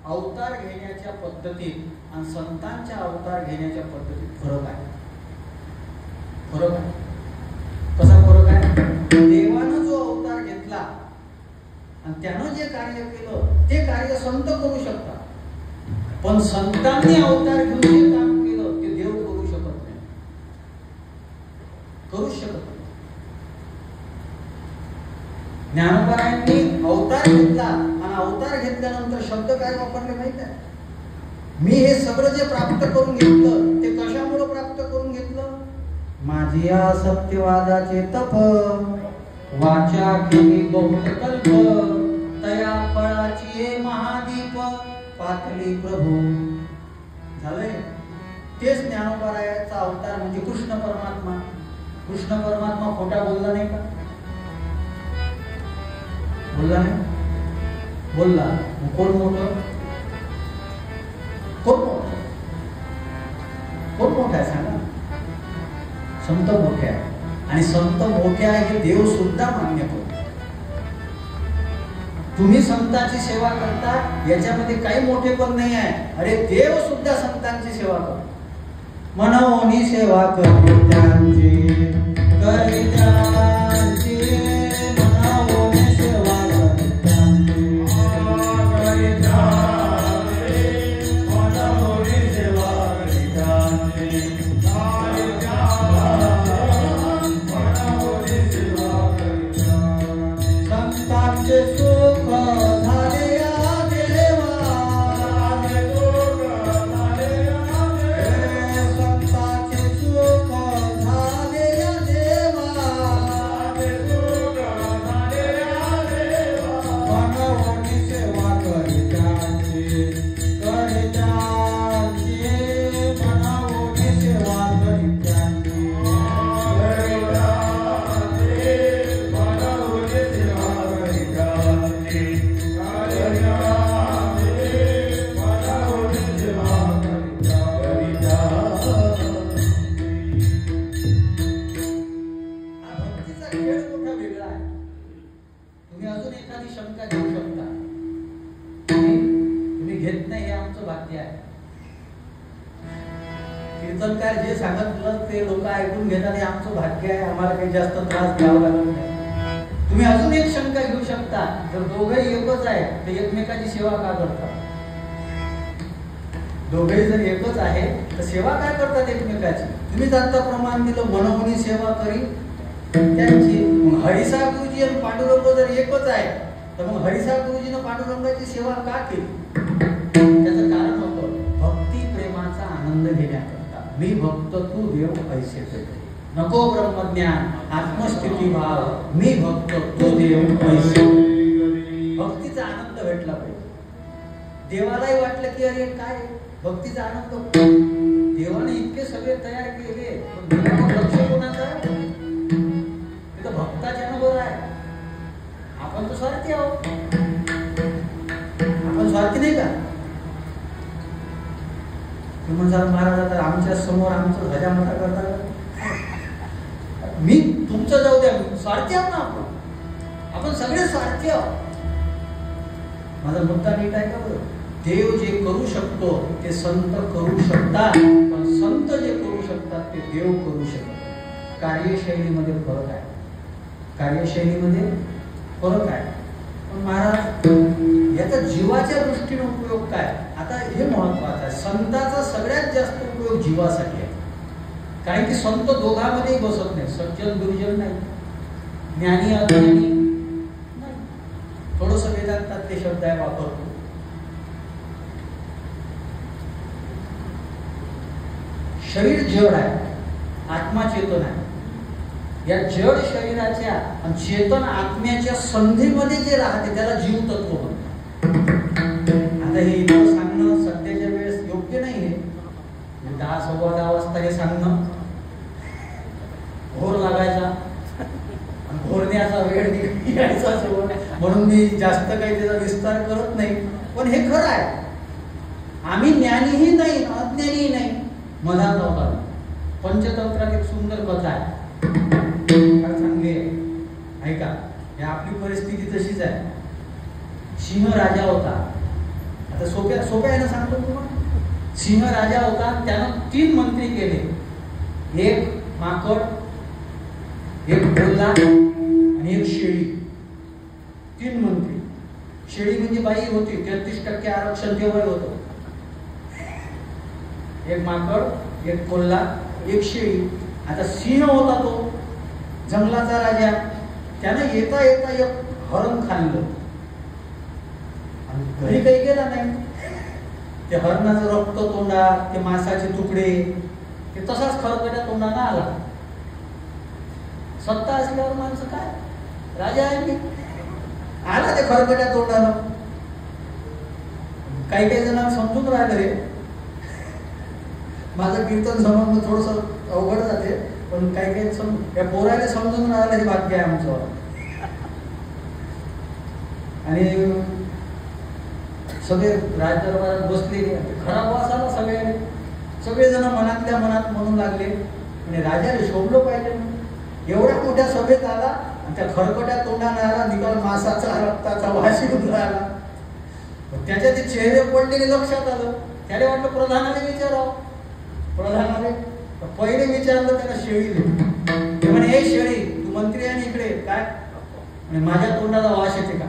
अवतार घेण्याच्या पद्धतीत आणि संतांच्या अवतार घेण्याच्या पद्धतीत फरक आहे. फरक आहे. कसा फरक आहे? देवानं जो अवतार घेतला आणि त्यानं जे कार्य केलं ते कार्य संत करू शकतात, पण संतांनी अवतार घेऊन जे काम केलं ते देव करू शकत नाही, करूच शकत नाही. ज्ञानोबारायांनी अवतार घेतला आणि अवतार घेतल्यानंतर शब्द काय वापरले माहित आहे? मी हे सगळं जे प्राप्त करून घेतलं ते कशामुळे प्राप्त करून घेतलं? माझी या सत्यवादाचे तप, वाचा केली बहुत कल्प, तया फळाची महादीप पातळी प्रभू. झालंय. तेच ज्ञानोबारायाचा अवतार म्हणजे कृष्ण परमात्मा. कृष्ण परमात्मा खोटा बोलला नाही का? बोलला नाही? बोलला. कोण मोठं? कोण मोठं? कोण मोठा आहे सांगा? संत मोठे आहे. आणि संत मोठे आहे हे देव सुद्धा मान्य करतो. तुम्ही संतांची सेवा करता याच्यामध्ये काही मोठे पण नाही आहे. अरे देव सुद्धा संतांची सेवा करतो. मनोनी सेवा करते त्यांची, करी त्यांची, मनोनी सेवा करते त्यांची, करी त्यांची, मनोनी सेवा करी त्यांची, करी त्यांची, मनोनी सेवा करी त्यांची. संतांचे सुख झाले या देवा, संतांचे सुख झाले या देवा, मनोनी सेवा करी त्यांची, करी त्यांची, मनोनी सेवा करी त्यांची, करी त्यांची, मनोनी सेवा करी त्यांची, करी त्यांची, मनोनी सेवा करी त्यांची. हा भक्तीचा खेळ मोठा वेगळा आहे. तुम्ही अजून एखादी शंका घेऊ शकता. तुम्ही घेत नाही हे आमचं भाग्य आहे. कीर्तनकार जे सांगितलं ते लोक ऐकून घेतात हे आमचं भाग्य आहे. आम्हाला काही जास्त त्रास द्यावा लागत नाही. तुम्ही अजून एक शंका घेऊ शकता. जर दोघंही एकच आहे तर एकमेकाची सेवा का करतात? दोघेही जर एकच आहे तर सेवा काय करतात एकमेकाची? तुम्हीच आता प्रमाण दिलं मनोनी सेवा करी त्यांची. मग हरिसाळ गुरुजी आणि पांडुरंग जर एकच आहे तर मग हरिसाळ गुरुजीनं पांडुरंगाची सेवा का केली? त्याचं कारण होतं भक्ती प्रेमाचा आनंद घेण्याकरता. मी भक्त तू देव ऐसे देव, नको ब्रह्मज्ञान आत्मस्थिती भाव, मी भक्त तू देव ऐसे. भक्तीचा आनंद भेटला पाहिजे. देवालाही वाटलं की अरे काय भक्तीचा आनंद, देवाने इतके सगळे तयार केले पण देवावर लक्ष कोणाचं आहे? तिथं भक्ताच्या नंबर आहे. आपण तर स्वार्थी आहोत. आपण स्वार्थी नाही का? तुम्ही म्हणता महाराज आता आमच्या समोर आमचं ध्वजा मोठा करता. मी तुमचं जाऊ द्या, स्वार्थी आहोत ना आपण. आपण सगळे स्वार्थी आहोत. माझा मुद्दा नीट आहे का बरं? देव जे करू शकतो ते संत करू शकतात, पण संत जे करू शकतात ते देव करू शकतात. कार्यशैलीमध्ये फरक आहे. कार्यशैलीमध्ये फरक आहे. पण महाराज याचा जीवाच्या दृष्टीने उपयोग काय? आता हे महत्वाचं आहे. संताचा सगळ्यात जास्त उपयोग जीवासाठी आहे. कारण की संत दोघांमध्ये बसत नाही. सज्जन दुर्जन नाही, ज्ञानी अज्ञानी नाही. थोडस वेदांतात ते शब्द आहे वापरतो. शरीर जड आहे, आत्मा चेतन आहे. या जड शरीराच्या आणि चेतन आत्म्याच्या संधीमध्ये जे राहते त्याला जीव तत्व म्हणतात. आता हे इतकं सांगणं सध्याच्या वेळेस योग्य नाहीये. 10 सव्वा 10 वाजता हे सांगणं घोर लागायचा आणि घोरण्याचा वेळ यायचा म्हणून मी जास्त काही त्याचा विस्तार करत नाही. पण हे खरं आहे. आम्ही ज्ञानीही नाही अज्ञानीही नाही, मधात होता. पंचतंत्रात एक सुंदर कथा आहे, फार चांगली आहे, ऐका. हे आपली परिस्थिती तशीच आहे. सिंह राजा होता. आता सोप्या आहे ना सांगतो तुम्हाला. सिंह राजा होता. त्यानं 3 मंत्री केले. एक माकड, एक कोल्हा आणि एक शेळी. 3 मंत्री. शेळी म्हणजे बाई होती. 33% आरक्षण तेव्हा होतं. एक माकड, एक कोल्हा, एक शेळी. आता सिंह होता तो जंगलाचा राजा. त्यानं येता येता एक हरण खाल्लं आणि घरी काही गेला नाही. ते हरणाचं रक्त तोंडात, ते मांसाचे तुकडे, ते तसाच खरकट्या तोंडानं आला. सत्ता असल्यावर माणसं काय, राजा आहे मी, आला ते खरकट्या तोंडानं. काही जणांना समजून राहिलं रे. माझं कीर्तन समजणं थोडंसं अवघड जाते, पण पण काही काही या पोराला समजून राहिलं हे भाग्य आहे आमचं. आणि सगळे राजदरबारात बसलेले, खराब वास आला सगळ्यांनी. सगळेजण मनातल्या मनात म्हणू लागले आणि राजाने शोभलो पाहिजे. एवढ्या मोठ्या सभेत आला आणि त्या खरकट्या तोंडाने आला, निकाल मासाचा रक्ताचा वास येऊन राहिला. त्याच्या ते चेहरे पडलेले लक्षात आलं. त्याला वाटलं प्रधानाने विचारावं. प्रधानाने पहिले विचारलं त्याला शेळीले. ते म्हणे, हे शेळी, तू मंत्री आहे इकडे काय? म्हणजे माझ्या तोंडाला वास येते का?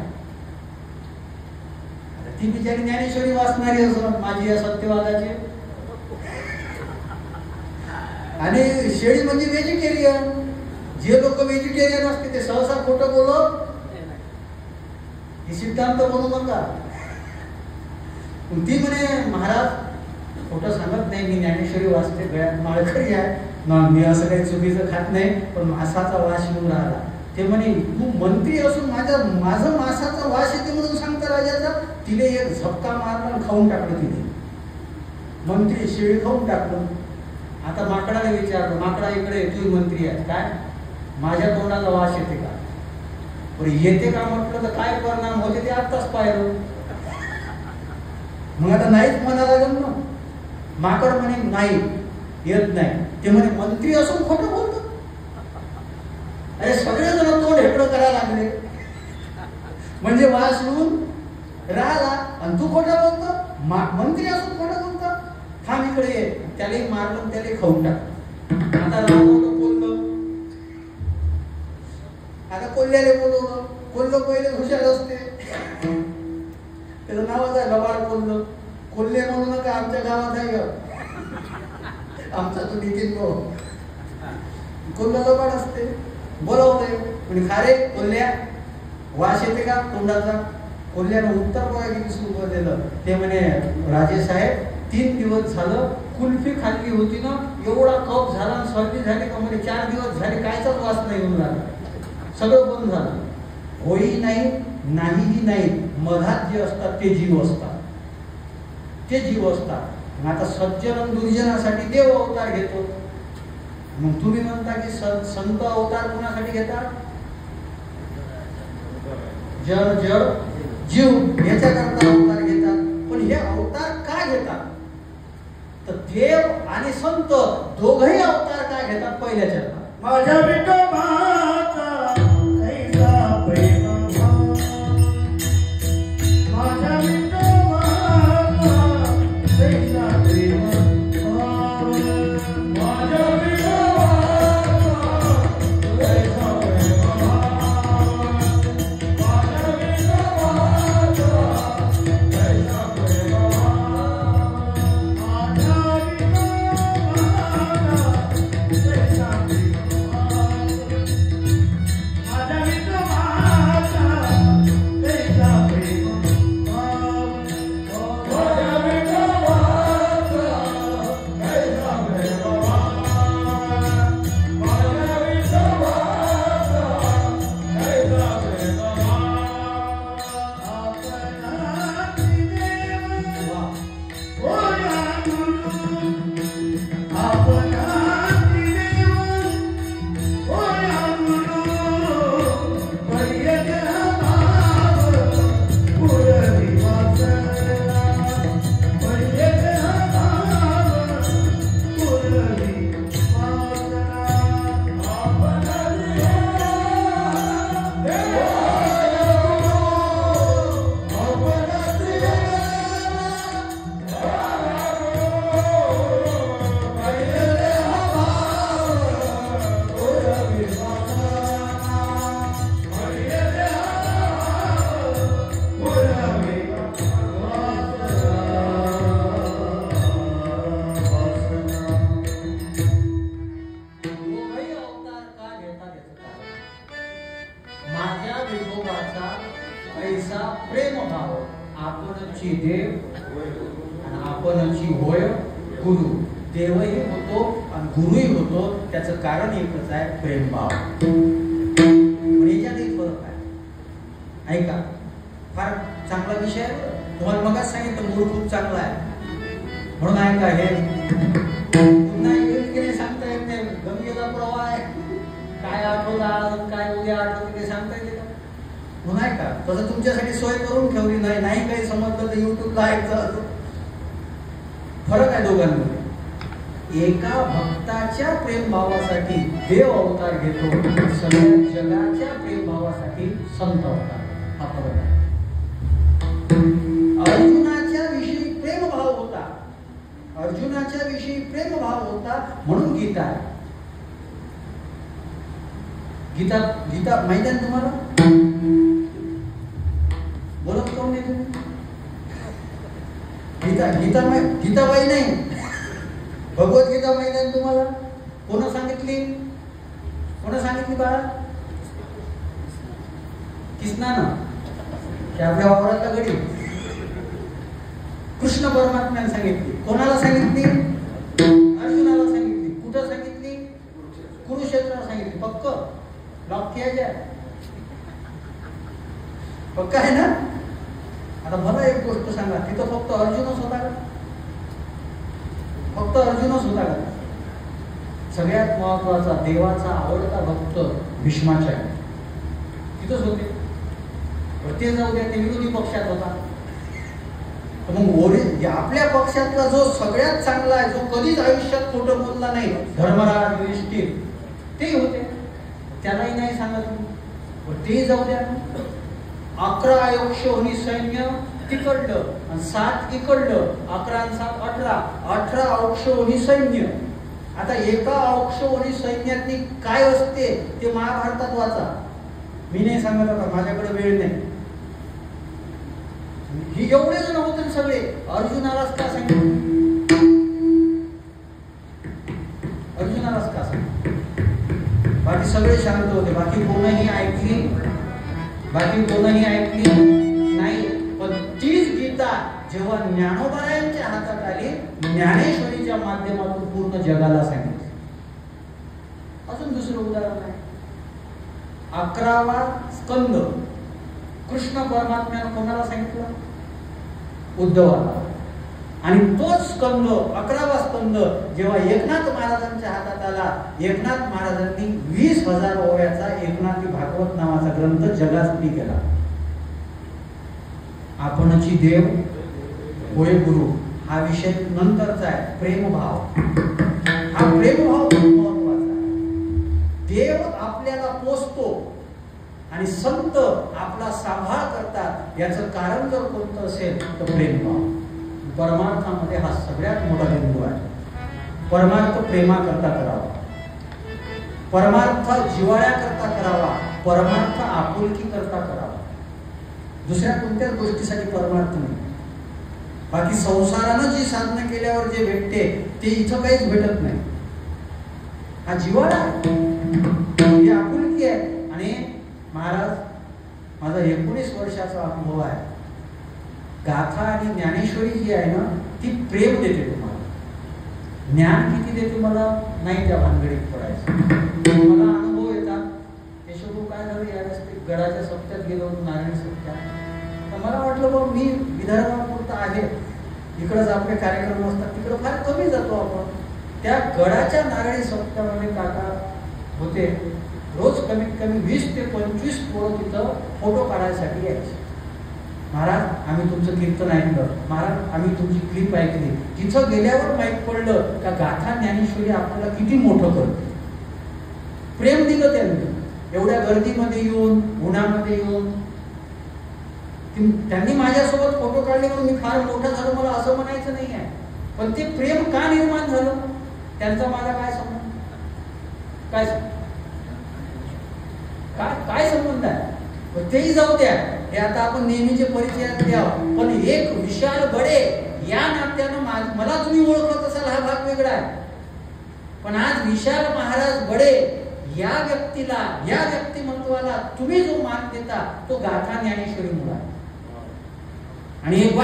ती बिचारी ज्ञानेश्वरी वाचणारी असं माझी या सत्यवादाची. आणि शेळी म्हणजे व्हेजिटेरियन. जे लोक व्हेजिटेरियन असते ते सहसा खोटं बोलत. ही सिद्धांत बोलू नका. ती म्हणे, महाराज खोटं सांगत नाही, मी ज्ञानेश्वरी वाचते, गळ्यात माळकरी आहे, मी असं काही चुकीचं खात नाही, पण मासाचा वास येऊन राहिला. ते म्हणे, तू मंत्री असून माझं मासाचा वास येते म्हणून सांगता राजाचा? तिने एक झपका मारला, खाऊन टाकलं तिने. मंत्री शेळी खाऊन टाकलं. आता माकडाने विचारलं, माकडा इकडे, तू मंत्री आहे काय? माझ्या तोंडाला वास येते का? बरं येते का म्हटलं तर काय परिणाम होते ते आत्ताच पाहिलं. मग आता नाहीच म्हणा लागेल ना. माकड म्हणे, नाही येत नाही. ते म्हणे, मंत्री असून खोटं बोलतो? अरे सगळेजण तोंड हेकडं करायला लागले. म्हणजे वास येऊन राहिला आणि तू खोटं बोलतो? मंत्री असून खोटं बोलतो? थांब इकडे ये. त्यालाही मारलं, त्यालाही खाऊन टाक. आता रावलं बोललं. आता कोल्ह्याला बोलवलं. कोल्ह पहिले हुशार असते, त्याचं नावच आहे लबाड कोल्ह. कोल्हे म्हणू नका, आमच्या गावात आहे आमचा तो नितीन भाऊ. कोल्ह लबाड असते. बोलवते म्हणजे, खारे कोल्ह्या वास येते का तोंडाचा? कोल्ह्यानं उत्तर बघा किती सुरू दिलं. ते म्हणे, राजे साहेब 3 दिवस झालं कुल्फी खाल्ली होती ना, एवढा कफ झाला, सर्दी झाली का? म्हणजे 4 दिवस झाले कायचाच वास नाही येऊन राहिला, सगळं बंद झालं. होई नाही, नाहीही नाही, मधात जे असतात ते जीव असतात, ते जीव असतात. आता सज्जन दुर्जनासाठी देव अवतार घेतो. मग तुम्ही म्हणता की संत अवतार कोणासाठी घेतात? जड जड जीव याच्याकरता अवतार घेतात. पण हे अवतार का घेतात? तर देव आणि संत दोघही अवतार का घेतात? पहिल्याच्या माझ्या विठोबाचा कैसा प्रेम भाव, माझ्या विठोबाचा कैसा प्रेम भाव, माझ्या विठोबाचा कैसा प्रेम भाव, माझ्या विठोबाचा कैसा प्रेम भाव, माझ्या आपणची होय गुरु. देवही होतो आणि गुरुही होतो. त्याचं कारण एकच आहे, प्रेमभाव. पण याच्यातही फरक आहे. ऐका, फार चांगला विषय आहे. तुम्हाला मगाच सांगितलं मूळ खूप चांगला आहे म्हणून ऐका. हे पुन्हा येईल की नाही सांगता येत नाही. गंगेचा प्रवाह हॉटेल आज काय उद्या आठवते ते सांगता येते का? हो नाही का? तसं तुमच्यासाठी सोय करून ठेवली नाही काही समजलं तर युट्यूबला ऐकतं. फरक आहे दोघांमध्ये. एका भक्ताच्या प्रेमभावासाठी देव अवतार घेतो, सगळ्या जगाच्या प्रेमभावासाठी संत अवतार. हा फरक आहे. अर्जुनाच्या विषयी प्रेमभाव होता, अर्जुनाच्या विषयी प्रेमभाव होता म्हणून गीता आहे. गीता गीता माहिती आहे तुम्हाला? बोलत कोण नाही तुम्ही? गीता गीता गीताबाई नाही, भगवद्गीता माहिती आहे तुम्हाला? कोण सांगितली? कोण सांगितली बाळा? कृष्णानं की आपल्या वावरातला गडी? कृष्ण परमात्म्याने सांगितली. कोणाला सांगितली? अर्जुनाला सांगितली. कुठं सांगितली? कुरुक्षेत्राला सांगितली. पक्क लॉक किया पक्का आहे ना? आता मला एक गोष्ट सांगा, तिथं फक्त अर्जुनच होता का? फक्त अर्जुनच होता का? सगळ्यात महत्वाचा देवाचा आवडता भक्त भीष्माचार्य तिथंच होते. ते जाऊ द्या, ते विरोधी पक्षात होता. तर मग आपल्या पक्षातला जो सगळ्यात चांगला आहे, जो कधीच आयुष्यात खोटं बोलला नाही, धर्मराज युधिष्ठिर, ते होते. त्यालाही नाही सांगत. ते जाऊ द्या, 11 अक्षोहिणी सैन्य तिकडलं आणि 7 इकडलं, 11 आणि 7 18 अक्षोहिणी सैन्य. आता एका अक्षोहिणी सैन्यातली काय असते ते महाभारतात वाचा. मी नाही सांगत आता, माझ्याकडे वेळ नाही. ही एवढे जण होते सगळे. अर्जुनालाच का सांगितलं? अर्जुनालाच का सांगितलं? बाकी सगळे शांत होते, बाकी कोणही ऐकली नाही. पण तीच गीता जेव्हा ज्ञानोबारायांच्या हातात आली, ज्ञानेश्वरीच्या माध्यमातून पूर्ण जगाला सांगितली. अजून दुसरं उदाहरण आहे. 11वा स्कंद कृष्ण परमात्म्यानं कोणाला सांगितलं? उद्धवाला. आणि तोच स्कंद 11वा स्कंद जेव्हा एकनाथ महाराजांच्या हातात आला, एकनाथ महाराजांनी 20,000 ओव्याचा एकनाथी भागवत नावाचा ग्रंथ जगासाठी केला. आपणची देव होय गुरु हा विषय नंतरचा आहे. प्रेमभाव, हा प्रेमभाव खूप महत्वाचा आहे. देव आपल्याला पोचतो आणि संत आपला सांभाळ करतात. याचं कारण जर कोणतं असेल तर प्रेमभाव. परमार्थामध्ये हा सगळ्यात मोठा बिंदू आहे. परमार्थ प्रेमा करता करावा, परमार्थ जिव्हाळ्या करता करावा, परमार्थ आपुलकी करता करावा. दुसऱ्या कोणत्याच गोष्टीसाठी परमार्थ नाही. बाकी संसारानं जी साधना केल्यावर जे भेटते ते इथं काहीच भेटत नाही. हा जिव्हाळा आहे, ही आपुलकी आहे. आणि महाराज, माझा 19 वर्षाचा अनुभव आहे. गाथा आणि ज्ञानेश्वरी जी आहे ना, ती प्रेम देते तुम्हाला. ज्ञान किती देते मला नाही त्या भानगडीत पडायचं. मला अनुभव येतात. यशोबू काय झालं, यावेळेस ते गडाच्या सप्त्यात गेलो होतो, नारायण सप्त्यात. तर मला वाटलं बाबा मी विदर्भापुरता आहे, इकडंच आपले कार्यक्रम असतात, तिकडं फार कमी जातो आपण. त्या गडाच्या नारळी सप्त्यामध्ये काका होते. रोज कमीत कमी 20 ते 25 पोरं तिथं फोटो काढायसाठी यायचे. महाराज आम्ही तुमचं कीर्तन ऐकलं, महाराज आम्ही तुमची क्लिप ऐकली. तिथं गेल्यावर माहीत पडलं का गाथा ज्ञानेश्वरी आपल्याला किती मोठं करते. प्रेम दिलं त्यांनी. एवढ्या गर्दीमध्ये येऊन, उन्हामध्ये येऊन त्यांनी माझ्यासोबत फोटो काढले म्हणून मी फार मोठा झालो मला असं म्हणायचं नाही आहे. पण ते प्रेम का निर्माण झालं, त्यांचा माझा काय संबंध? काय संबंध आहे? तेही जाऊ द्या, हे आता आपण नेहमीचे परिचयात द्या. पण एक विशाल बडे या नात्यानं मला तुम्ही ओळखत असाल हा भाग वेगळा आहे. पण आज विशाल महाराज बडे या व्यक्तीला, या व्यक्तिमत्वाला तुम्ही जो मान देता तो गाथा ज्ञानेश्वरीमुळे आहे. आणि एक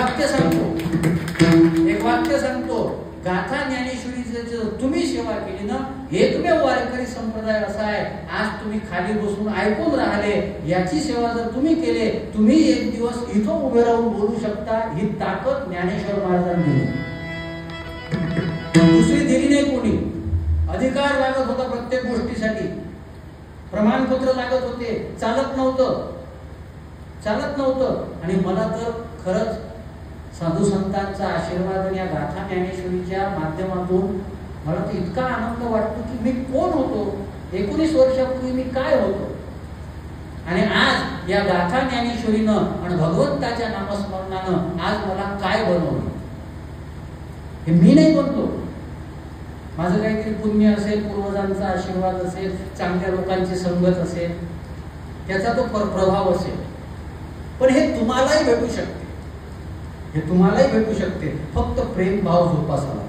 वाक्य सांगतो, गाथा ज्ञानेश्वरीची तुम्ही सेवा केली ना, एकमेव वारकरी संप्रदाय असा आहे, आज तुम्ही खाली बसून ऐकून राहिले. याची सेवा जर तुम्ही केले, तुम्ही एक दिवस इथं उभे राहून बोलू शकता. ही ताकद ज्ञानेश्वर महाराजांनी दिली, दुसरी दिली नाही कोणी. अधिकार लागत होता प्रत्येक गोष्टीसाठी. प्रमाणपत्र लागत होते, चालत नव्हतं. आणि मला तर खरंच साधू संतांचा आशीर्वाद आणि या गाथा ज्ञानेश्वरीच्या माध्यमातून मला तर इतका आनंद वाटतो की मी कोण होतो, 19 वर्षापूर्वी मी काय होतो, आणि आज या गाथा ज्ञानेश्वरीनं आणि भगवंताच्या नामस्मरणानं आज मला काय बनवलं. हे मी नाही बनतो. माझं काहीतरी पुण्य असेल, पूर्वजांचा आशीर्वाद असेल, चांगल्या लोकांची संगत असेल, त्याचा तो प्रभाव असेल. पण हे तुम्हालाही भेटू शकते, फक्त प्रेम भाव जोपासावा.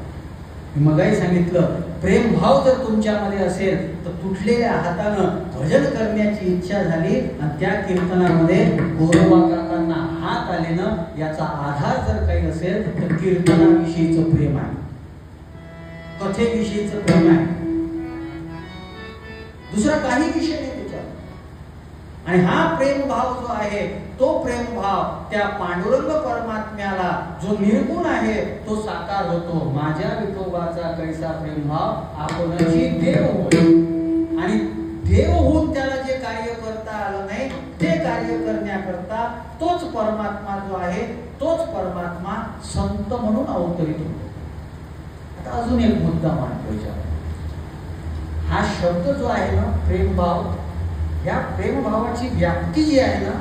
मी मगाही सांगितलं, प्रेम भाव जर तुमच्यामध्ये असेल तर तुटलेल्या हातानं भजन करण्याची इच्छा झाली आणि त्या कीर्तनामध्ये गोरोबा काकांना हात आले ना, याचा आधार जर काही असेल तर कीर्तनाविषयीचं प्रेम आहे, कथेविषयीचं प्रेम आहे, दुसरा काही विषय नाही त्याच्यावर. आणि हा प्रेम भाव जो आहे तो प्रेम भाव त्या पांडुरंग परमात्म्याला जो निर्गुण आहे तो साकार होतो. माझ्या विठोबाचा कैसा प्रेम भाव आपणही देव होय. आणि देव होऊन त्याला जे कार्य करता आलं नाही ते कार्य करण्याकरता तोच परमात्मा जो आहे तोच परमात्मा संत म्हणून अवतरित होतो. आता अजून एक मुद्दा मांडतो याच्यावर. हा शब्द जो आहे ना प्रेमभाव, या प्रेमभावाची व्याप्ती जी आहे ना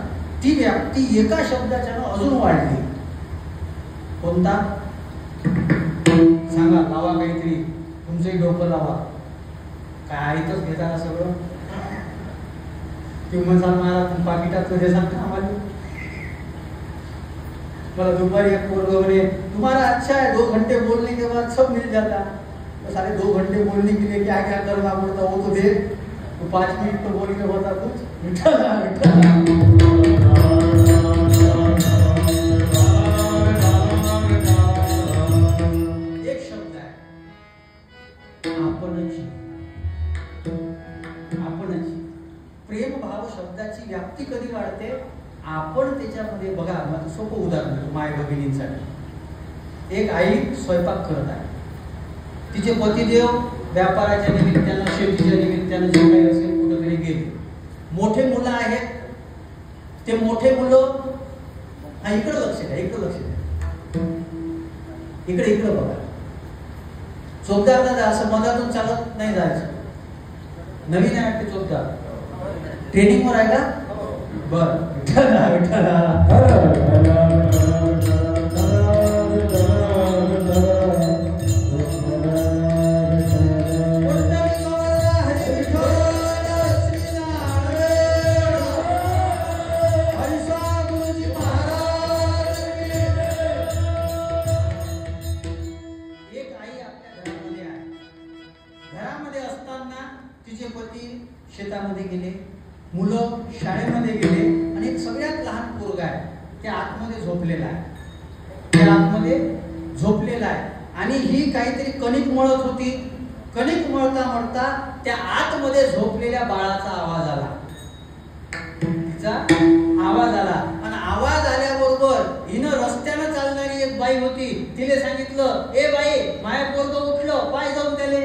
ती व्याप्ती एका शब्दाच्या अजून वाढली. कोणता सांगा, लावा काहीतरी, तुमचंही डोकं लावा. काय इथंच घेता ना सगळं. तुम्ही म्हणसाल मला पाकिटात कधी सांगता आम्हाला. मला दुपारी एक पोरग म्हणे तुम्हाला अच्छा है 2 घंटे बोलने के बाद सब मिल जाता. तो सारे 2 घंटे बोलने के लिए क्या क्या करना पड़ता वो तो दे. तो 5 मिनट तो बोल के होता कुछ. एक शब्द आहे आपणची. प्रेम भाव शब्दाची व्याप्ती कधी वाढते, आपण त्याच्यामध्ये. बघा माझं सोपं उदाहरण देतो माय भगिनींसाठी. एक आई स्वयंपाक करत आहे, तिचे पतिदेव व्यापाराच्या निमित्तानं शेतीच्या निमित्तानं जे काही असेल कुठेतरी गेले. मोठे मुलं आहेत, ते मोठे मुलं इकडे लक्ष द्या, इकडे बघा. चोपदार दादा असं मधातून चालत नाही जायचं. नवीन आहे ते चोपदार, ट्रेनिंग वर आहे का? बर शेतामध्ये गेले, मुलं शाळेमध्ये गेले आणि एक सगळ्यात लहान पोरगा आहे त्या आतमध्ये झोपलेला आहे. आणि ही काहीतरी कणिक मळत होती. कणिक मळता त्या आतमध्ये झोपलेल्या बाळाचा आवाज आला. तिचा आवाज आला आणि आवाज आल्याबरोबर हिनं रस्त्यानं चालणारी एक बाई होती, तिने सांगितलं, ए बाई माझ्या पोरगं उठलं, पाय जाऊन त्याले.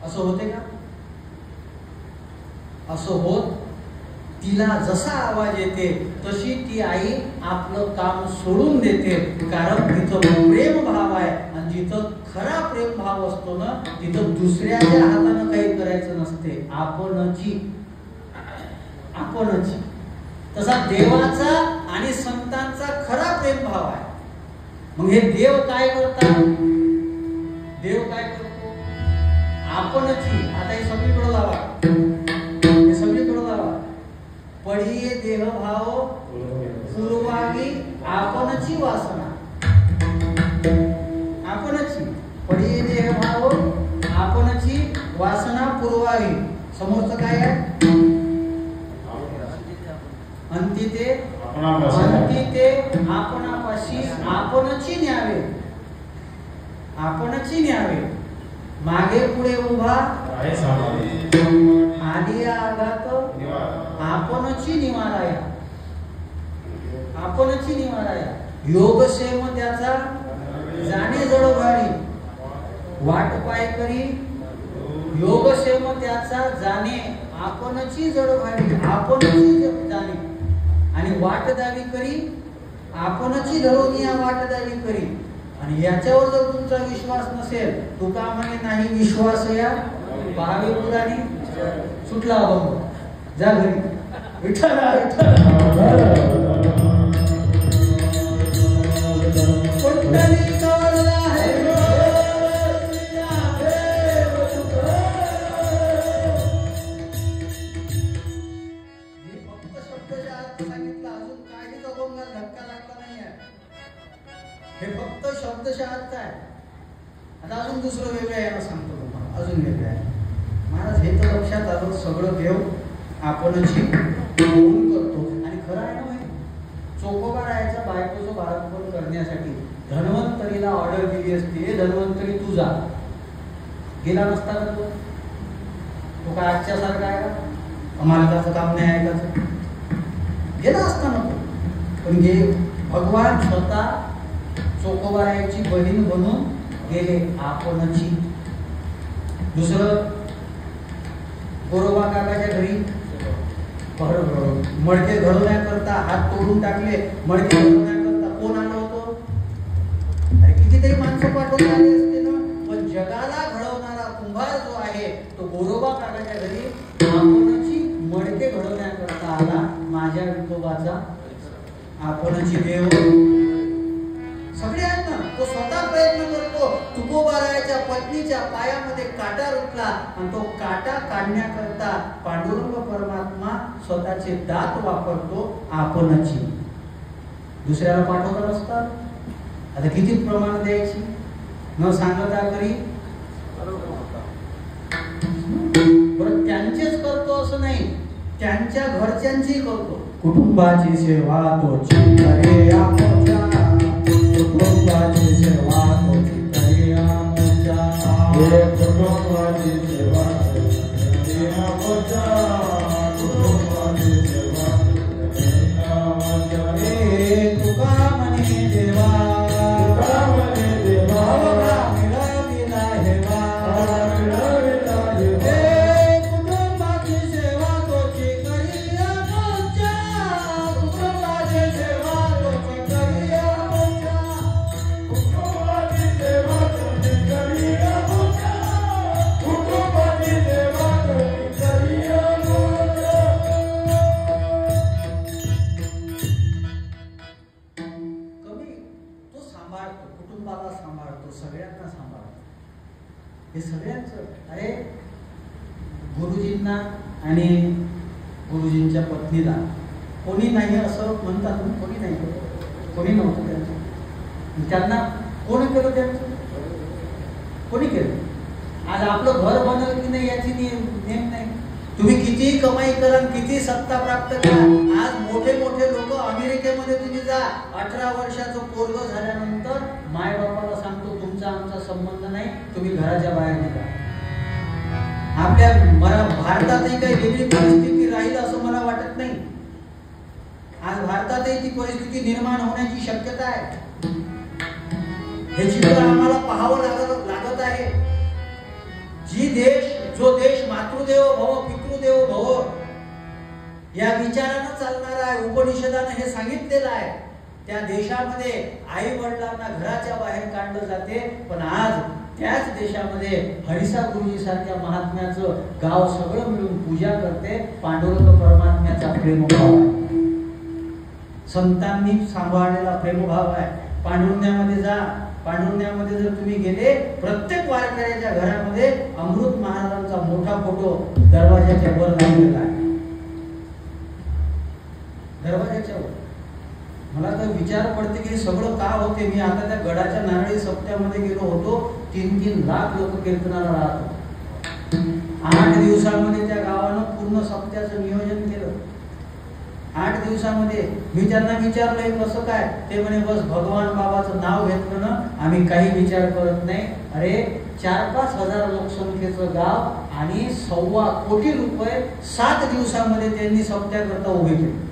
असं होते का? असं होत. तिला जसा आवाज येते तशी ती आई आपलं काम सोडून देते, कारण तिथं प्रेम भाव आहे. आणि जिथं खरा प्रेम भाव असतो ना तिथं दुसऱ्याच्या हातानं काही करायचं नसते, आपणची. तसा देवाचा आणि संतांचा खरा प्रेम भाव आहे. मग हे देव काय करतात? देव काय करतो? आपणची. आता हे सगळीकडे लावा, पडिये देह भाव पूर्वागी आपणची वासना. आपणची पडिये देह भाव आपणची वासना पूर्वागी. समोरचं काय आहे? अंती ते आपणापाशी आपणची न्यावे. मागे पुढे उभा आधी आघात आपणची निवाराया. योगक्षेम त्याचा जाणे जड भारी. वाट पाय करी योगक्षेम त्याचा जाणे आपणची जड व्हावी, आपणची जाणे आणि वाट द्यावी करी आपणची धरून या वाट द्यावी करी. आणि याच्यावर जर तुमचा विश्वास नसेल, तुका म्हणे नाही विश्वास या पहावे पुराणी. सुटला अभंग, जा घरी. विठ्ठला हे फक्त शब्दशः काय. आता अजून दुसरं वेगळं आहे ना, सांगतो तुम्हाला अजून वेगळं आहे. महाराज हे तर लक्षात आलं, सगळं देव आपणची होऊन करतो. आणि खरं आहे ना माहिती, चोखोबा राहायच्या बायकोचं बाळंतपण करण्यासाठी धन्वंतरीला ऑर्डर दिली असते, धन्वंतरी तू जा. गेला नसता का तो काय आजच्या सारखा आहे का, मालकाचं काम नाही ऐकायचं, गेला असता नको. पण गे भगवान स्वतः चोखोबारायची बहीण बनून गेले आपणची. दुसरं, गोरोबा काकाच्या घरी मडके घडवण्याकरता हात तोडून टाकले. मडके घडवण्याकरता कोण आलं होतं? अरे कितीतरी माणसं पाठवून आले असते ना. पण जगाला घडवणारा कुंभार जो आहे तो गोरोबा काकाच्या घरी आपणची मडके घडवण्याकरता आला. माझ्या विठोबाचा आपणची देव सगळे आहेत ना. तो स्वतः प्रयत्न करतो. तुकोबारायाच्या पत्नीच्या पायामध्ये काटा रुतला आणि तो काटा काढण्याकरता पांडुरंग परमात्मा स्वतःचे दात वापरतो आपणची. दुसऱ्याला पाठवत असतात. आता किती प्रमाण द्यायची न सांगता करी. बरं, त्यांचेच करतो असं नाही, त्यांच्या घरच्यांची करतो. कुटुंबाची सेवा तोची करे आमोच्या, कुटुंबाची सेवा तोची करे आमोच्या, कुटुंबाची सेवा करे आमोच्या, कुटुंबाची सेवा करे आमोच्या. तुका म्हणे देवा, तुका म्हणे देवा, मिळविला हेवा, मिळविला हेवा. कुटुंबाची सेवा तोची करी आमोच्या, कुटुंबाची सेवा तोची करी आमोच्या, कुटुंबाची सेवा तोची करी आमोच्या, कुटुंबाची सेवा तोची करी आमोच्या. कमी तो सांभाळतो, कुटुंबाला सांभाळतो, सगळ्यांना सांभाळतो. हे सगळ्यांचं. अरे गुरुजींना आणि गुरुजींच्या पत्नीला कोणी नाही असं म्हणतात ना, कोणी नाही, कोणी नव्हतं त्यांचं. त्यांना कोणी केलं? त्यांचं कोणी केलं? आज आपलं घर बनल की नाही याची नेम नाही. तुम्ही किती कमाई करा, किती सत्ता प्राप्त करा. आज मोठे मोठे लोक अमेरिकेमध्ये तुम्ही जा, 18 वर्षाचं पोरग झाल्यानंतर माय बापाला सांगतो तुमचा आमचा संबंध नाही, तुम्ही घराच्या बाहेर निघा. आपल्या भारतातही काही वेगळी परिस्थिती राहील असं मला वाटत नाही. आज भारतातही ती परिस्थिती निर्माण होण्याची शक्यता आहे. हे चित्र आम्हाला पाहावं लागत आहे. जो देश मातृदेव भव पितृदेव भव या विचारानं चालणारा आहे, उपनिषदानं हे सांगितलेलं आहे, त्या देशामध्ये आई वडिलांना घराच्या बाहेर काढलं जाते. पण आज त्याच देशामध्ये हरिसा गुरुजी सारख्या महात्म्याचं गाव सगळं मिळून पूजा करते. पांडुरंग परमात्म्याचा प्रेमभाव आहे, संतांनी सांभाळलेला प्रेमभाव आहे. पांडुरण्यामध्ये जा, पांडुरण्यामध्ये जर तुम्ही गेले, प्रत्येक वारकऱ्याच्या घरामध्ये अमृत महाराजांचा मोठा फोटो दरवाजाच्या वर लावलेला आहे. दरवाजाच्या वर. मला तर विचार पडते की सगळं का होते. मी आता त्या गडाच्या नारळी सप्त्यामध्ये गेलो होतो. 3-3 लाख लोक कीर्तनाला राहत. 8 दिवसांमध्ये त्या गावानं पूर्ण सप्त्याचं नियोजन केलं. 8 दिवसामध्ये मी त्यांना विचारलंय कसं काय. ते म्हणे बस भगवान बाबाचं नाव घेतलं ना, आम्ही काही विचार करत नाही. अरे 4-5 हजार लोकसंख्येचं गाव आणि 1.25 कोटी रुपये 7 दिवसामध्ये त्यांनी सप्त्याकरता उभे केले.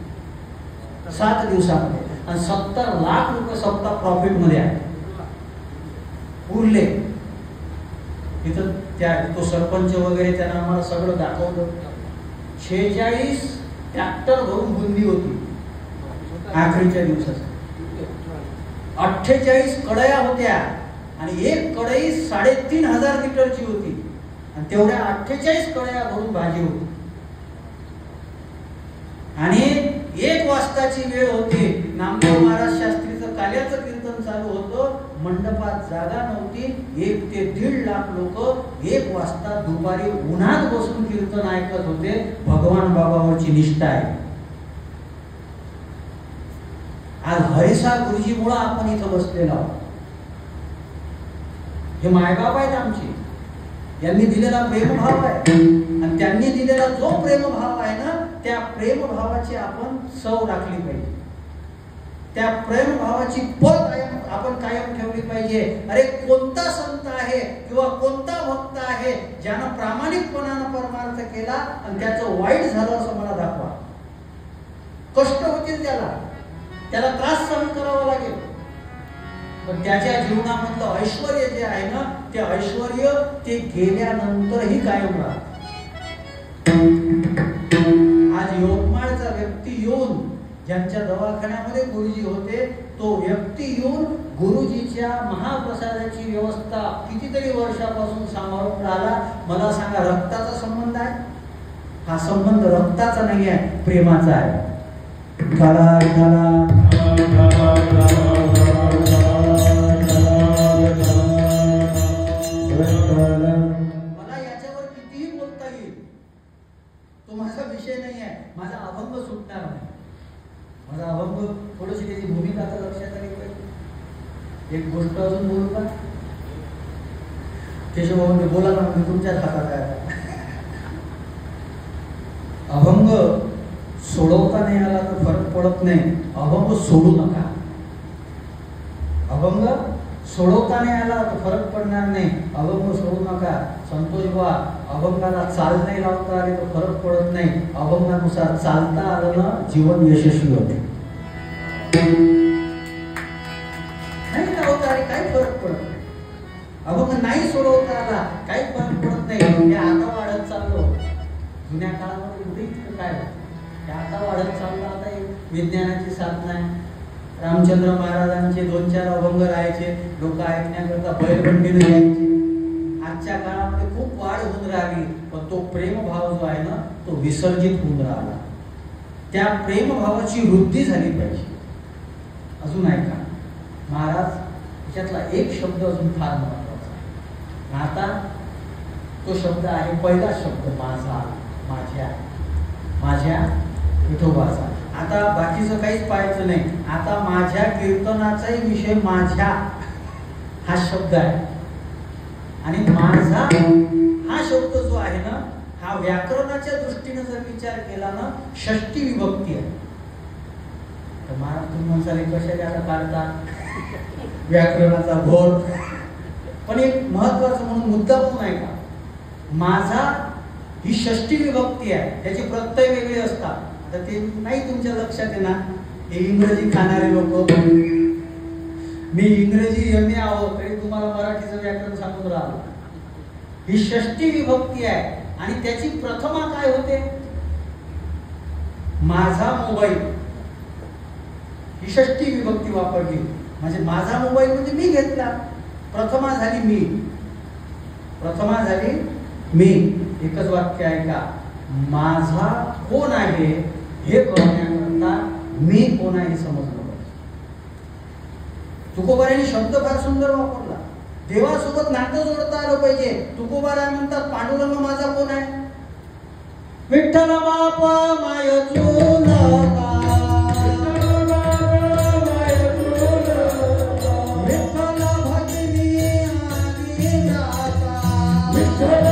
7 दिवसामध्ये. आणि 70 लाख रुपये सप्ताह प्रॉफिट मध्ये आहे. उरले. इथं त्या तो सरपंच वगैरे त्यांना आम्हाला सगळं दाखवलं. 46 ट्रॅक्टर भरून बुंदी होती आखरीच्या दिवसासाठी. 48 कढया होत्या आणि एक कढई 3500 लिटरची होती आणि तेवढ्या 48 कढया भरून भाजी होती. आणि 1 वाजताची वेळ होती. नामदेव महाराज शास्त्रीचं काल्याचं कीर्तन चालू होतं. मंडपात जागा नव्हती. 1 ते 1.5 लाख लोक 1 वाजता दुपारी उन्हात बसून कीर्तन ऐकत होते. भगवान बाबावरची निष्ठा आहे. आज हरिसा गुरुजीमुळे आपण इथं बसलेलो आहोत. हे मायबाप आहेत आमची. यांनी दिलेला प्रेमभाव आहे आणि त्यांनी दिलेला जो प्रेमभाव आहे ना, त्या प्रेमभावाची आपण सव राखली पाहिजे. त्या प्रेमभावाची पत आपण कायम ठेवली पाहिजे. अरे कोणता संत आहे किंवा कोणता भक्त आहे ज्यानं प्रामाणिकपणानं परमार्थ केला आणि त्याचं वाईट झालं असं मला दाखवा. कष्ट होतील त्याला त्रास सहन करावा लागेल, पण त्याच्या जीवनामधलं ऐश्वर्य जे आहे ना, ते ऐश्वर्य ते गेल्यानंतरही कायम राहतं. आज यवतमाळचा व्यक्ती येऊन, ज्यांच्या दवाखान्यामध्ये गुरुजी होते, तो व्यक्ती येऊन गुरुजीच्या महाप्रसादाची व्यवस्था कितीतरी वर्षापासून सांभाळून राहिला. मला सांगा, रक्ताचा संबंध आहे? हा संबंध रक्ताचा नाही आहे, प्रेमाचा आहे. मला याच्यावर कितीही बोलता येईल, तो माझा विषय नाही आहे. माझा अभंग सुटणार नाही. माझा अभंग थोडीशी त्याची भूमिका आता लक्षात आली पाहिजे. एक गोष्ट अजून बोलू का? केशवभाऊ बोला ना, मी तुमच्याच हातात आहे. अभंग सोडवता नाही आला तर फरक पडत नाही. अभंग सोडू नका. अभंग सोडवता नाही आला तर फरक पडणार नाही. अभंग सोडू नका. संतोष बा, अभंगाला चाल नाही लावता आली तर फरक पडत नाही. अभंगानुसार चालता आलं ना, जीवन यशस्वी होते. नाही लावता आली काही फरक पडत नाही. अभंग नाही सोडवता आला काही फरक पडत नाही. या आता वाढत चाललो. जुन्या काळामध्ये कुठे इतकं काय होतं, ते आता वाढत चाललं. आता विज्ञानाची साधना आहे. रामचंद्र महाराजांचे 2-4 अभंग राहायचे, लोक ऐकण्याकरता बैलबंडीने यायचे. आजच्या काळामध्ये खूप वाढ होऊन राहिली, पण तो प्रेमभाव जो आहे ना, तो विसर्जित होऊन राहिला. त्या प्रेमभावाची वृद्धी झाली पाहिजे. अजून ऐका महाराज, त्याच्यातला एक शब्द अजून फार महत्वाचा. आता तो शब्द आहे, पहिला शब्द माझा, माझ्या विठोबाचा. आता बाकीचं काहीच पाहायचं नाही. आता माझ्या कीर्तनाचाही विषय माझ्या हा शब्द आहे. आणि माझा हा शब्द जो आहे ना, हा व्याकरणाच्या दृष्टीने जर विचार केला ना, षष्टी विभक्ती आहे. तर महाराज तुम्ही म्हणसाल कशाने आता काढता व्याकरणाचा घोर, पण एक महत्वाचं म्हणून मुद्दा म्हणून आहे का, माझा ही षष्टी विभक्ती आहे. त्याचे प्रत्यय वेगळे असतात. आता ते नाही तुमच्या लक्षात आहे ना, हे इंग्रजी खाणारे लोक. मी इंग्रजी MA आहो तरी तुम्हाला मराठीचं व्याकरण सांगून राहिलो. ही षष्टी विभक्ती आहे आणि त्याची प्रथमा काय होते, माझा मोबाईल. ही षष्टी विभक्ती वापरली म्हणजे माझा मोबाईल म्हणजे मी घेतला. प्रथमा झाली मी, प्रथमा झाली मी. एकच वाक्य आहे का, माझा कोण आहे हे कळण्याकरता मी कोण आहे समजलं पाहिजे. तुकोबारायांनी शब्द फार सुंदर वापरला. देवासोबत नातं जोडता आलं पाहिजे. तुकोबाराय म्हणतात, पांडुरंग माझा कोण आहे? विठ्ठल बापा मायचू नका, विठ्ठल भजनी आली जाता, विठ्ठल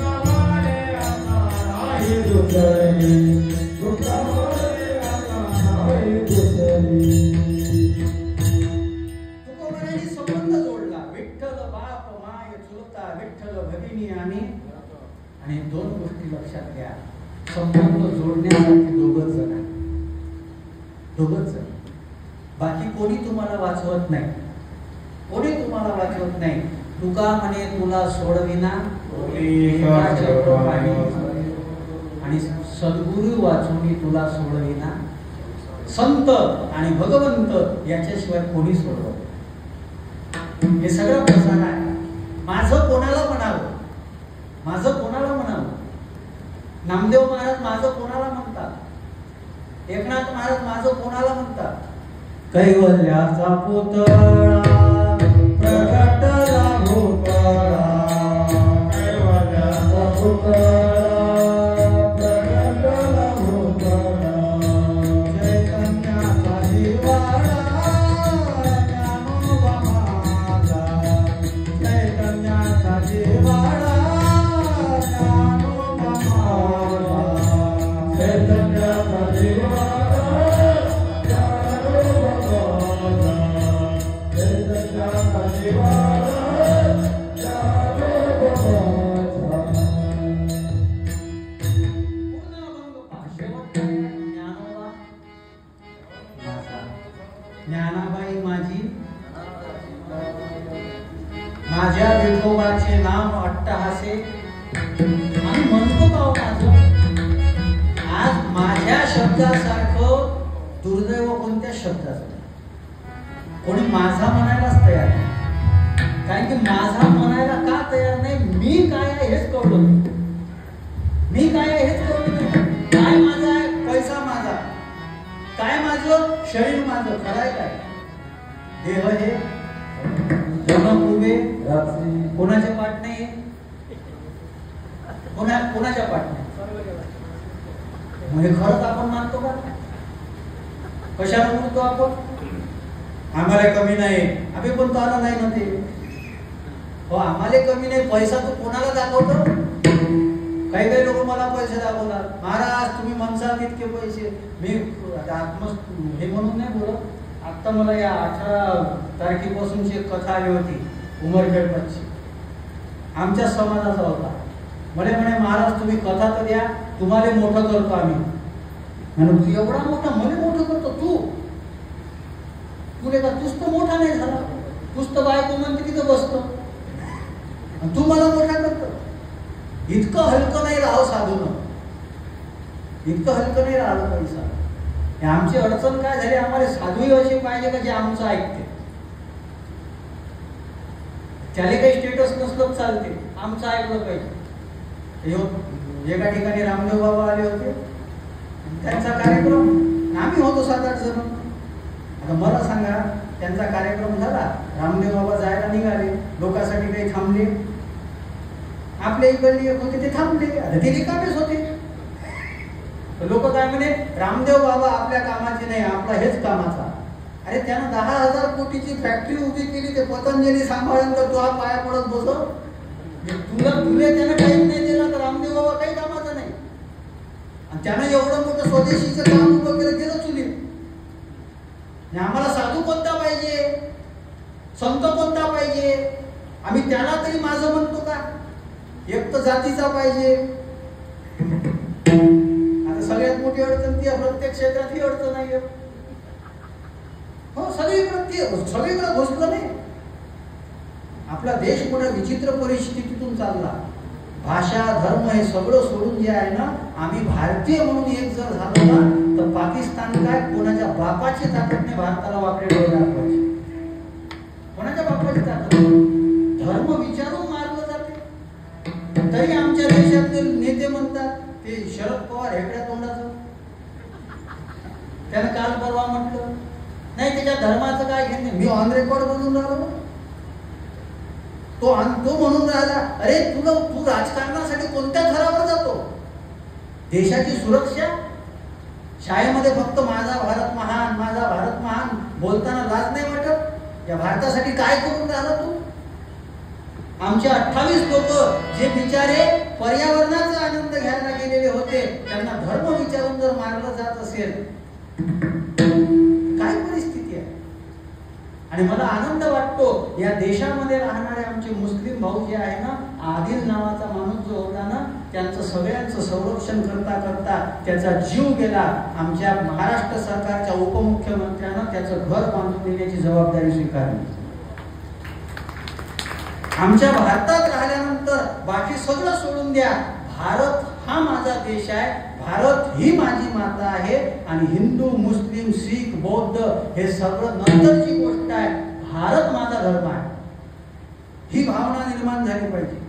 Bye. भगिनी आणि दोन गोष्टी लक्षात घ्या. संबंध जोडण्यासाठी दोघच जण आहे, दोघच जण. बाकी कोणी तुम्हाला वाचवत नाही, कोणी तुम्हाला वाचवत नाही. तुका म्हणे तुला सोडविना आणि सद्गुरु वाचून तुला सोडविना. संत आणि भगवंत याच्याशिवाय कोणी सोडवत. हे सगळं प्रसार आहे. माझं कोणाला म्हणावं, माझं कोणाला म्हणावं. नामदेव महाराज माझं कोणाला म्हणतात, एकनाथ महाराज माझं कोणाला म्हणतात. कैवल्याचा पुतळा प्रगटला भूतळा, कैवल्याचा पुतळा प्रगटला भूतळा, चैतन्याचा दिवाळा ज्ञानोबा माझा, चैतन्याचा दिवाळा ज्ञानोबा माझा, चैतन्याचा दिवाळा. ज्ञानाबाई माझी, माझ्या विठोबाचे नाम अट्टहासे. आणि म्हणतो का माझं आज माझ्या शब्दासारखं दुर्दैव कोणत्या शब्दाचं. कोणी माझा म्हणायलाच तयार नाही. कारण की माझा म्हणायला का तयार नाही, मी काय आहे हेच कळलं नाही. मी काय आहे हेच कळलं नाही. काय माझा आहे, पैसा माझा, काय माझं शरीर माझं, खराय काय. देह हे जन्म उभे कोणाच्या पाठ नाही, कोणाच्या पाठ नाही. म्हणजे खरंच आपण मानतो का, कशाला म्हणतो आपण. आम्हाला कमी नाही, आम्ही पण तो आला नाही ना ते. हो आम्हाला कमी नाही. पैसा तू कोणाला दाखवतो. काही काही लोक मला पैसे दाखवतात. महाराज तुम्ही म्हणसाल इतके पैसे. मी हे म्हणून नाही बोलत. आता मला या 18 तारखेपासूनची एक कथा आली होती उमरखेडची, आमच्या समाजाचा होता. म्हणे महाराज तुम्ही कथा तर द्या, तुम्हाला मोठं करतो आम्ही. म्हणून तू एवढा मोठा मला मोठं करतो तू, तुले का तूच तर मोठा नाही झाला, तूच तर बायको म्हणते तिथं बसतो, तू मला मोठा करतो. इतकं हलकं नाही राहावं साधून, इतकं हलकं नाही राहिलं पैसा. आमची अडचण काय झाली, आम्हाला साधूही असे पाहिजे का जे आमचं ऐकते. त्याला काही स्टेटस नसलं चालते, आमचं ऐकलं पाहिजे. एका ठिकाणी रामदेव बाबा आले होते, त्यांचा कार्यक्रम आम्ही होतो 7-8 जण. आता मला सांगा, त्यांचा कार्यक्रम झाला, रामदेव बाबा जायला निघाले, लोकांसाठी काही थांबले. आपल्या इकडले एक होते ते थांबले, आता ते रिकामेच होते. लोक काय म्हणे, रामदेव बाबा आपल्या कामाचे नाही, आपला हेच कामाचा. अरे त्यानं 10,000 कोटीची फॅक्टरी उभी केली, ते पतंजली सांभाळून तर तू हा पाया पडत बसव. तुले त्यानं टाईम नाही दिला तर रामदेव बाबा काही कामाचा नाही. आणि त्यानं एवढं मोठं स्वदेशीचं काम उभं केलं, गेलं चुलीत. आम्हाला साधू कोणता पाहिजे, संत कोणता पाहिजे, आम्ही त्याला तरी माझं म्हणतो का. एक तर जातीचा पाहिजे. आता सगळ्यात मोठी अडचण ती प्रत्येक क्षेत्रात ही अडचण आहे. हो सगळीकडे घुसलं नाही. आपला देश मोठ्या विचित्र परिस्थितीतून चालला. भाषा धर्म हे सगळं सोडून जे आहे ना, आम्ही भारतीय म्हणून एक जर झालो ना, तर पाकिस्तान काय कोणाच्या बापाची ताकद नाही भारताला वाकडे डोळे दाखवायचे. कोणाच्या बापाची ताकद. धर्म विचारून मारलं जाते. तरी आमच्या देशातले नेते म्हणतात, ते शरद पवार हेकड्या तोंडाचं, त्यानं काल परवा म्हटलं नाही त्याच्या धर्माचं काय घेणे. मी ऑन रेकॉर्ड म्हणून राहिलो, तो म्हणून राहिला, अरे तू राजकारणासाठी कोणत्या थरावर जातो. देशाची सुरक्षा, शाळेमध्ये फक्त माझा भारत महान, माझा भारत महान बोलताना लाज नाही वाटत. या भारतासाठी काय करून राहिला तू. आमचे 28 लोक जे बिचारे पर्यावरणाचा आनंद घ्यायला गेलेले होते, त्यांना धर्म विचारून जर मारलं जात असेल, काय परिस्थिती आहे. आणि मला आनंद वाटतो या देशामध्ये राहणारे आमचे मुस्लिम भाऊ जे आहे ना, आदिल नावाचा माणूस जो होता ना, त्यांचं सगळ्यांचं संरक्षण करता करता त्याचा जीव गेला. आमच्या महाराष्ट्र सरकारच्या उपमुख्यमंत्र्यानं त्याचं घर बांधून देण्याची जबाबदारी स्वीकारली. आमच्या भारतात राहिल्यानंतर बाकी सगळं सोडून द्या, भारत हा माझा देश आहे, भारत ही माझी माता आहे आणि हिंदू मुस्लिम शीख बौद्ध हे सगळं नंतरची गोष्ट आहे, भारत माझा धर्म आहे, ही भावना निर्माण झाली पाहिजे.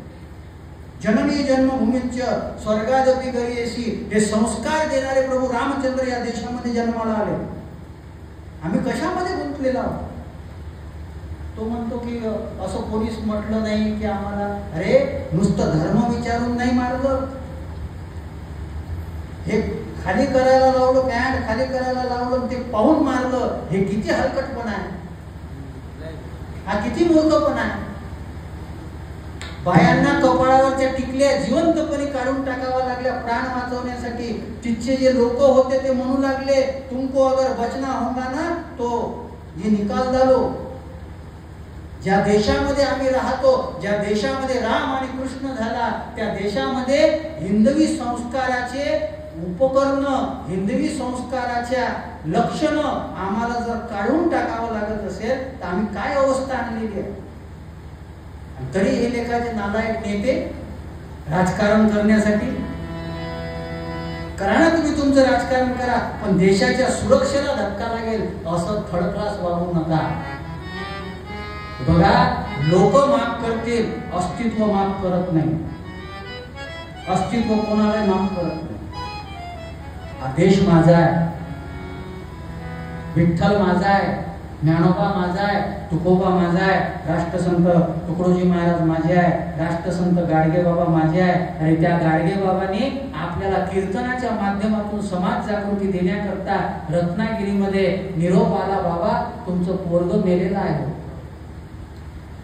जननी जन्मभूमीच स्वर्गादपि गरीयसी हे संस्कार देणारे प्रभू रामचंद्र या देशामध्ये जन्माला आले. आम्ही कशामध्ये गुंतलेलो आहोत? तो म्हणतो की असं कोणीच म्हटलं नाही की आम्हाला, अरे नुसतं धर्म विचारून नाही मारलं, हे खाली करायला लावलं, पॅन्ट खाली करायला लावलं, ते पाहून मारलं, हे किती हलकटपणा आहे, हा किती मूर्खपणा आहे. बायांना कपाळावरच्या टिकल्या जिवंतपणे काढून टाकाव्या लागल्या प्राण वाचवण्यासाठी. तिथचे जे लोक होते ते म्हणू लागले, तुमको अगर बचना होगा ना तो ये निकाल डालो. ज्या देशामध्ये आम्ही राहतो, ज्या देशामध्ये राम आणि कृष्ण झाला, त्या देशामध्ये हिंदवी संस्काराचे उपकरण, हिंदवी संस्काराच्या लक्षणं आम्हाला जर काढून टाकावं लागत असेल तर आम्ही काय अवस्था आणलेली आहे. तरी हे लेखाचे नालायक नेते राजकारण करण्यासाठी, करा ना तुम्ही तुमचं राजकारण करा, पण देशाच्या सुरक्षेला धक्का लागेल असं थर्ड क्लास वागू नका. बघा, लोक माफ करतील, अस्तित्व माफ करत नाही. अस्तित्व कोणाला माफ करत नाही. हा देश माझा आहे, विठ्ठल माझा आहे, ज्ञानोबा माझा आहे, तुकोबा माझा आहे, राष्ट्रसंत तुकडोजी महाराज माझे आहे, राष्ट्रसंत गाडगे बाबा माझे आहे. आणि त्या गाडगे बाबांनी आपल्याला कीर्तनाच्या माध्यमातून समाज जागृती देण्याकरता रत्नागिरीमध्ये निरोप आला, बाबा तुमचं पोरग मेलेलं आहे.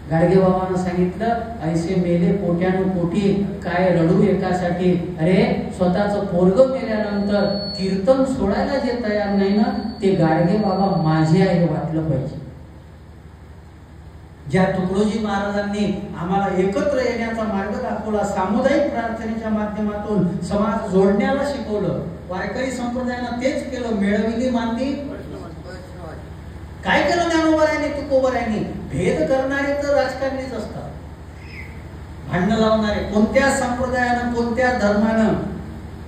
गाडगे बाबांना सांगितलं, ऐसे मेले पोट्यानु पोटी, काय रडू एकासाठी. अरे स्वतःचं पोरग मेल्यानंतर कीर्तन सोडायला जे तयार नाही ना, ते गाडगे बाबा माझे आहे हे वाटलं पाहिजे. ज्या तुकडोजी महाराजांनी आम्हाला एकत्र येण्याचा मार्ग दाखवला, सामुदायिक प्रार्थनेच्या माध्यमातून समाज जोडण्याला शिकवलं, वारकरी संप्रदायानं तेच केलं. मिळविली मांदी काय केलं ज्ञानोबरायांनी, तुकोबरायांनी? भेद करणारे तर राजकारणीच असतात, भांडण लावणारे. कोणत्या संप्रदायानं, कोणत्या धर्मानं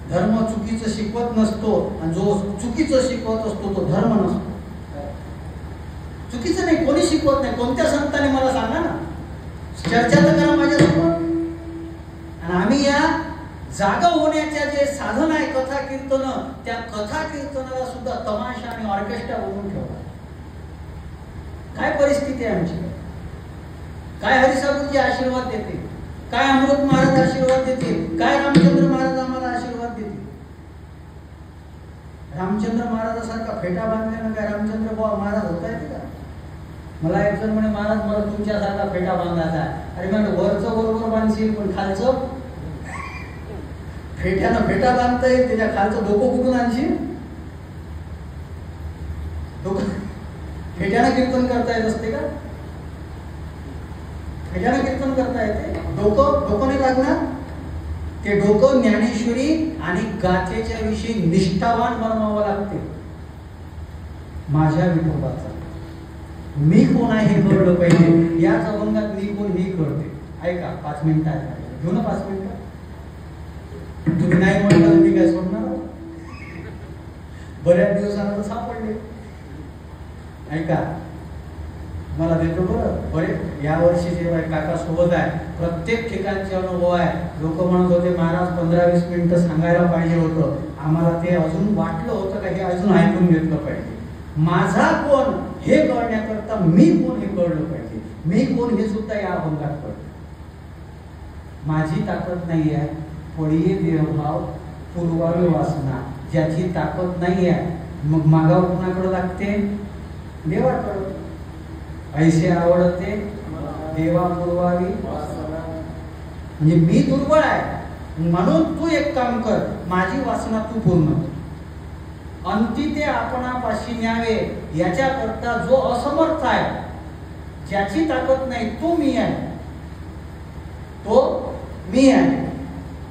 धर्म चुकीचं शिकवत नसतो, आणि जो चुकीचं शिकवत असतो तो धर्म नसतो. चुकीचं नाही, कोणी शिकवत नाही. कोणत्या संतांनी मला सांगा ना, चर्चा तर करा माझ्यासोबत. आणि आम्ही या जागा होण्याच्या जे साधन आहे कथा कीर्तन, त्या कथा कीर्तनाला सुद्धा तमाशा आणि ऑर्केस्ट्रा बनवून ठेवला. काय परिस्थिती आहे आमची? काय हरिसाधूजी आशीर्वाद देते, काय अमृत महाराज आशीर्वाद देते, काय रामचंद्र महाराज आम्हाला आशीर्वाद देते. रामचंद्र महाराजासारखा फेटा बांधल्यानं काय रामचंद्र महाराज होता येते का? मला एक जण म्हणे, महाराज मला तुमच्यासारखा फेटा बांधायचा आहे. अरे म्हणजे वरचं बरोबर बांधशील, पण खालचं फेट्यानं फेटा बांधता येईल, त्याच्या खालचं डोकं कुठून आणशील? डोकं फेट्यानं कीर्तन करता येत असते का? फेट्यानं कीर्तन करता येते? डोकं नाही लागणार. ते डोकं ज्ञानेश्वरी आणि गाथेच्या विषयी निष्ठावान बनवावं लागते. माझ्या विठोबाचा मी कोण आहे हे कळलं पाहिजे. याच अभंगात मी कोण हे कळते. ऐका, 5 मिनिटं आहे, घेऊ ना 5 मिनिटं. तुम्ही नाही म्हणलं मी काय सोडणार? बऱ्याच दिवसानंतर सापडले. ऐका, मला देतो बरं. बरे या वर्षी जे काका सोबत आहे, प्रत्येक ठिकाणचे अनुभव आहे. लोक म्हणत होते महाराज 15-20 मिनिटं सांगायला पाहिजे होतं. आम्हाला ते अजून वाटलं होतं का हे अजून ऐकून घेतलं पाहिजे. माझा कोण हे कळण्याकरता मी कोण हे कळलं पाहिजे. मी कोण हे सुद्धा या अभंगात कळतं. माझी ताकद नाही आहे, पडिये देहभाव पुरवावी वासना. ज्याची ताकद नाही आहे मग मागावर कोणाकडे लागते? देवाकडे. ऐसे आवडते देवा पुरवावी वासना. म्हणजे मी दुर्बळ आहे म्हणून तू एक काम कर, माझी वासना तू पूर्ण कर. अंती ते आपणापाशी न्यावे याच्याकरता जो असमर्थ आहे ज्याची ताकद नाही तो मी आहे, तो मी आहे.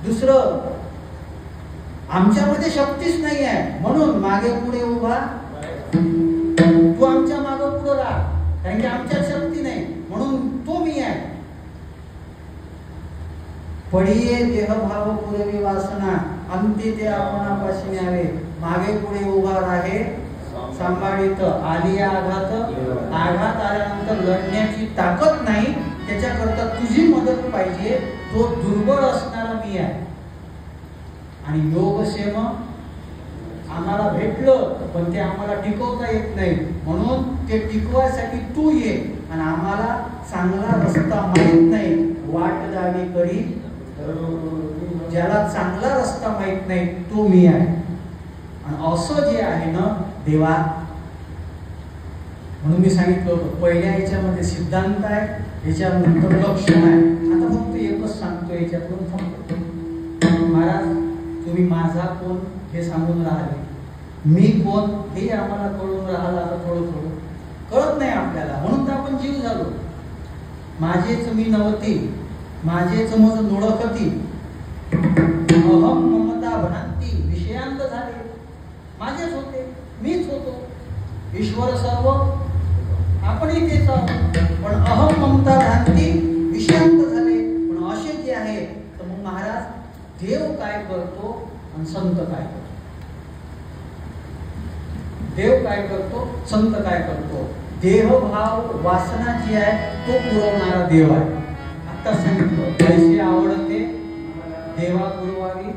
दुसरं, आमच्यामध्ये शक्तीच नाही आहे म्हणून मागे पुढे उभा तू आमच्या मागे पुढे राहा, कारण की आमच्यात शक्ती नाही म्हणून तो मी आहे. पडिये देहभाव पुरवी वासना, अंती ते आपणापाशी न्यावे. मागे पुढे उभा राहे सांभाळित, आली आघात, आघात आल्यानंतर लढण्याची ताकद नाही, त्याच्याकरता तुझी मदत पाहिजे. तो दुर्बळ असणारा मी आहे. आणि योगक्षेम आम्हाला भेटलं पण ते आम्हाला टिकवता येत नाही, म्हणून ते टिकवायसाठी तू ये. आणि आम्हाला चांगला रस्ता माहित नाही, वाट जावी करी. ज्याला चांगला रस्ता माहित नाही तो मी आहे. आणि असं जे आहे ना देवा, म्हणून मी सांगितलं होतं पहिल्या याच्यामध्ये सिद्धांत आहे, याच्यानंतर लक्षण आहे. आता फक्त एकच सांगतो याच्यातून थांबतो. महाराज तुम्ही माझा कोण हे सांगून राहिले, मी कोण हे आम्हाला कळून राहिलं. आता थोडं थोडं कळत नाही आपल्याला, म्हणून तर आपण जीव झालो. माझेच मी नव्हती, माझेच मज नोळखती, अहम ममता भ्रांती विषयांत झाले. माझेच होते, मीच होतो. ईश्वर सर्व आपणही तेच आहोत, पण अहम ममता भ्रांती विषयांत झाले. पण असे जे आहे तर मग महाराज देव काय करतो आणि संत काय करतो, देव काय करतो, संत काय करतो. देहभाव वासना जी आहे तो पुरवणारा देव आहे. आता सांगितलं पैसे आवडते देवा पुरवावी,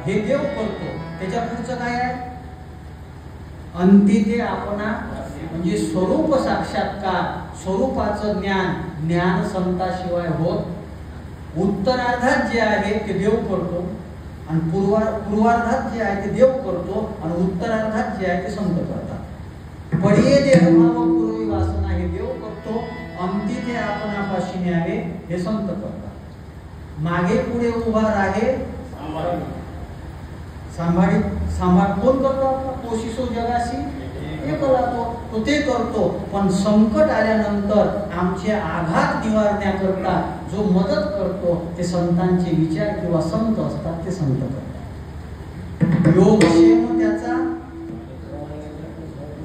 हे देव करतो. त्याच्या पुढचं काय आहे, अंती ते आपणा म्हणजे स्वरूप साक्षात्कार, स्वरूपाचं ज्ञान, ज्ञान संताशिवाय होत. उत्तरार्धात जे आहे ते देव करतो आणि पूर्वार्धात जे आहे ते देव करतो आणि उत्तरार्धात जे आहे ते संत करतात. पडिये देहभाव पूर्वी वासना हे देव करतो, अंती ते आपणापाशी न्यावे हे संत करतात. मागे पुढे उभा राहे सांभाळ कोण करतो, कोशिशो जगाशी हे करतो, तो ते करतो. पण संकट आल्यानंतर आमचे आघात निवारण्याकरता जो मदत करतो ते संतांचे विचार किंवा संत असतात, ते संत करतात. योगक्षेम त्याचा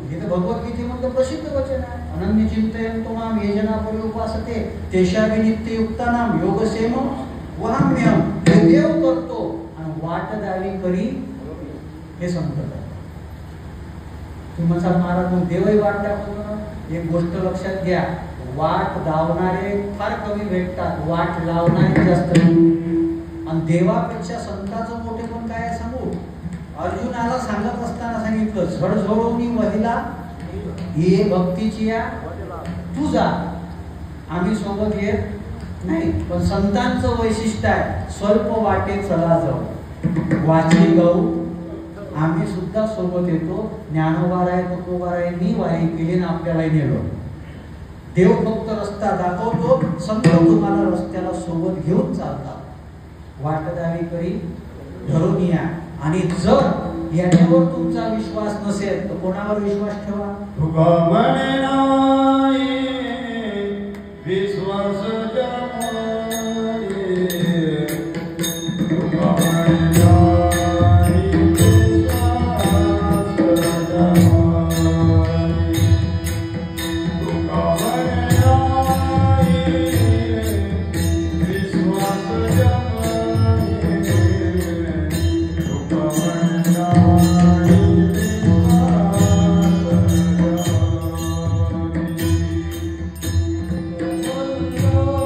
हे तर भगवद्गीतेमध्ये प्रसिद्ध वचन आहे. अनन्य चिंतयन्तो मां ये जना पर्युपासते तेषां नित्ययुक्तानां योगक्षेम वहाम्यहम्. हे देव करतो आणि वाट दावी करी हे संत करतात. तुम्हाला महाराज मग देवही वाट दाखवतो. एक गोष्ट लक्षात घ्या, वाट दावणारे फार कमी भेटतात, वाट लावणारे जास्त. आणि देवापेक्षा संताचं मोठे पण काय सांगू. अर्जुनाला सांगत असताना सांगितलं, झडझडोनी महिला ही भक्तीची या तू जा, आम्ही सोबत येत नाही. पण संतांचं वैशिष्ट्य आहे, स्वल्प वाटे चला जाऊ, वाची गाऊ आम्ही सुद्धा सोबत येतो. ज्ञानोबाराय तुकोबारायांनी वारी केली ना आपल्याला नेलो. देव फक्त रस्ता दाखवतो, संत तुम्हाला रस्त्याला सोबत घेऊन चालतात. वाटदावी करी धरून या. आणि जर याच्यावर तुमचा विश्वास नसेल तर कोणावर विश्वास ठेवा. तुका म्हणे नाही विश्वास Oh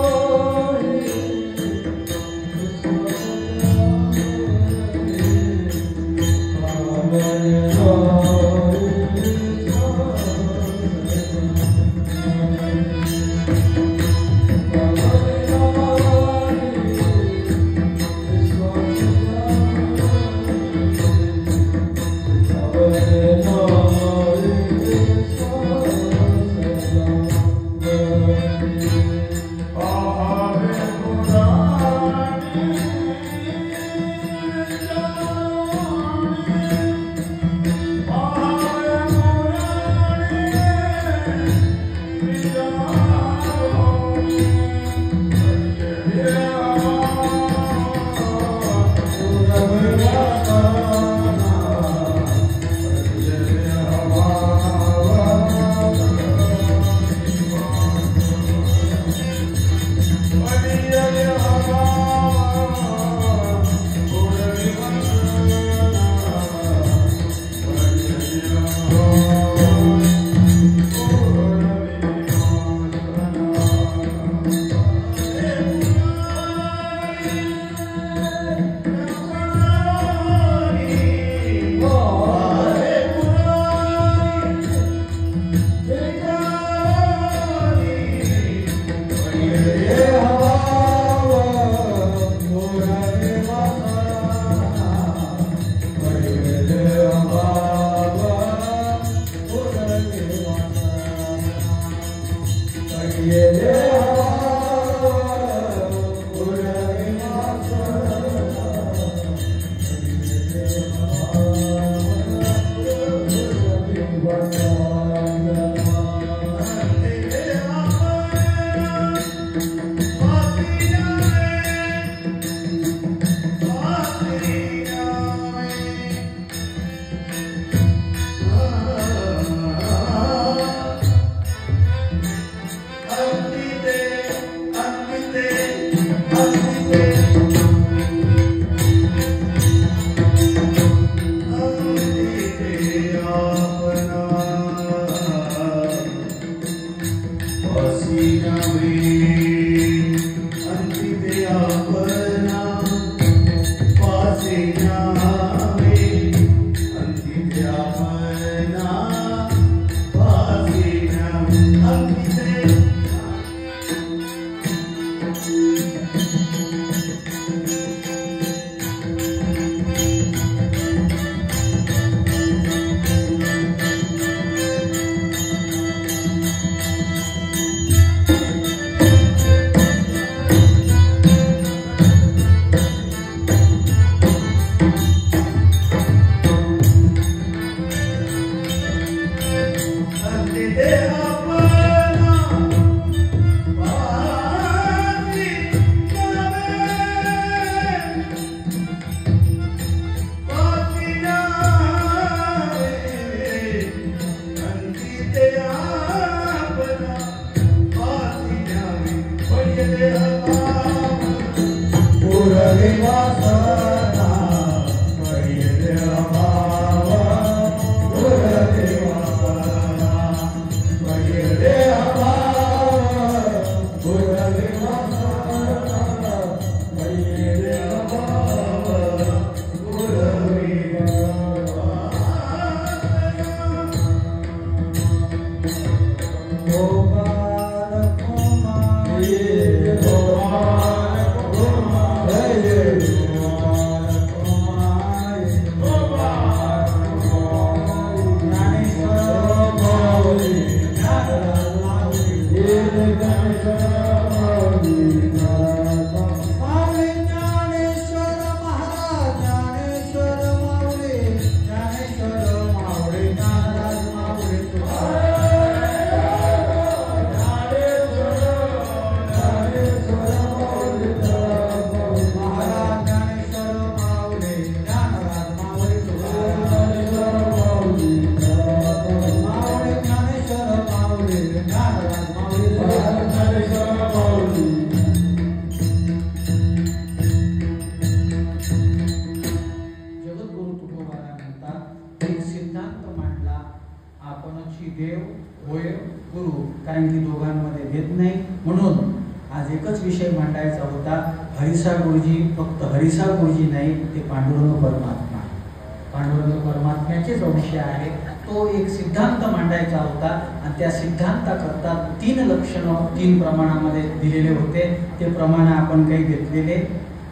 तीन प्रमाणामध्ये दिलेले होते, ते प्रमाण आपण काही घेतलेले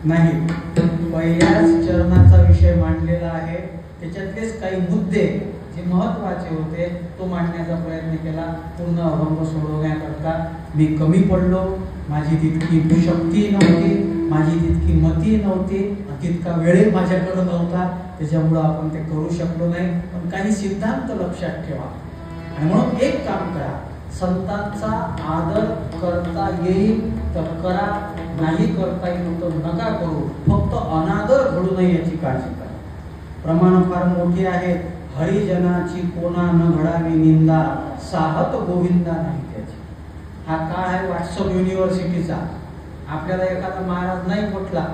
नाही. पहिल्याच चरणाचा विषय मांडलेला आहे, त्याच्यातलेच काही मुद्दे जे महत्वाचे होते तो मांडण्याचा प्रयत्न केला. पूर्ण अभंग सोडवण्याकरता मी कमी पडलो, माझी तितकी शक्ती नव्हती, माझी तितकी मती नव्हती, तितका वेळ माझ्याकडे नव्हता, त्याच्यामुळं आपण ते करू शकलो नाही. पण काही सिद्धांत लक्षात ठेवा आणि म्हणून एक काम करा, संतांचा आदर करता येईल तर करा, नाही करता येईल तर नका करू, फक्त अनादर घडू नये याची काळजी करा. प्रमाण फार मोठी आहे. हरिजनाची कोणा न घडावी निंदा, साहत गोविंदा नाही त्याची. हा काळ आहे व्हॉट्सअप युनिव्हर्सिटीचा. आपल्याला एखादा महाराज नाही म्हटला,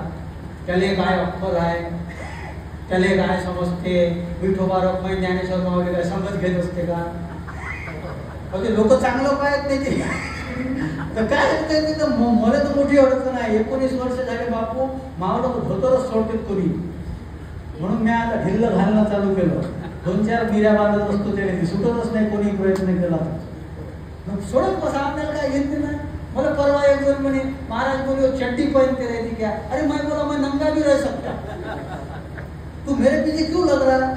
त्याला काय अक्कल आहे, त्याला काय समजते, विठोबा रखमाई ज्ञानेश्वर माऊली काय समज घेत असते का? म्हणजे लोक चांगलं पाहत नाही ते. तर काय तिथं मला तर मोठी अडचण आहे. 19 वर्ष झाले बापू मावळं धोतरच सोडते कोणी, म्हणून मी आता ढिल्ल घालणं चालू केलं. 2-4 मिऱ्या बांधत असतो त्याने सुटतच नाही, कोणी प्रयत्न केला मग सोडत बसा, आपल्याला काय घेत नाही. मला परवा एक जण म्हणे महाराज बोले चड्डी पहनते रहती क्या? अरे मैं बोला मैं नंगा भी रह सकता, तू मेरे पीछे क्यों लग रहा?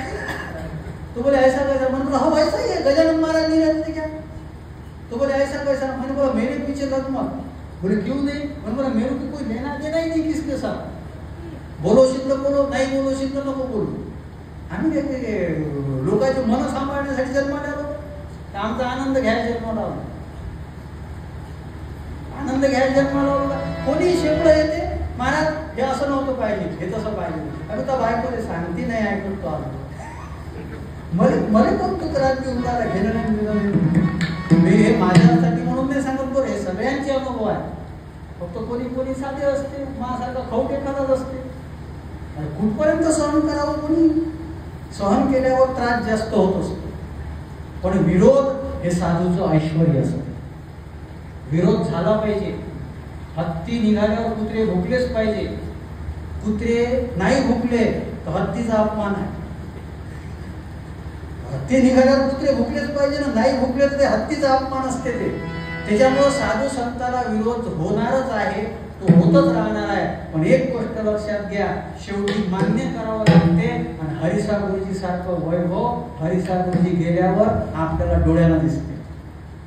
तो बोले ऐसा कैसा? मैंने बोला हाँ वैसा ही है, गजानन महाराज नहीं रहते क्या? तो बोले ऐसा कैसा? मैंने बोला मेरे पीछे लग मत. बोले क्यों नहीं? मैंने बोला मेरे को कोई लेना देना ही नहीं किसके साथ. बोलो शिंद बोलो, नाही बोलो शिंद नको बोलू. आम्ही लोकांचे मन सांभाळण्यासाठी जन्माला आलो, आमचा आनंद घ्यायला जन्माला आलो. आनंद घ्यायला जन्माला आलो. कोणी शेकडं येते, महाराज हे असं नव्हतं पाहिजे, हे तसं पाहिजे. अरे तर बायकोले सांगती नाही ऐकत तो आलो. मला पण तो क्रांती उतारा घेणं नाही. मी हे माझ्यासाठी म्हणून नाही सांगत, बरं हे सगळ्यांचे अनुभव आहे. फक्त कोणी साधे असते, माझ्यासारखा खाऊ एखादाच असते. कुठपर्यंत सहन करावं? कोणी सहन केल्यावर त्रास जास्त होत असतो. पण विरोध हे साधूचं ऐश्वर्य असतं. विरोध झाला पाहिजे. हत्ती निघाल्यावर कुत्रे भुकलेच पाहिजे. कुत्रे नाही भुकले तर हत्तीचा अपमान आहे. हत्ती निघाल्यावर कुत्रे भुकलेच पाहिजे ना, नाही भुकले तर ते हत्तीचा अपमान असते. ते त्याच्यामुळे साधू संताला विरोध होणारच आहे, तो होतच राहणार आहे. पण एक गोष्ट लक्षात घ्या, शेवटी मान्य करावं लागते. आणि हरिसा गुरुजी सारखं वैभव हरिसा गुरुजी गेल्यावर आपल्याला डोळ्याला दिसते.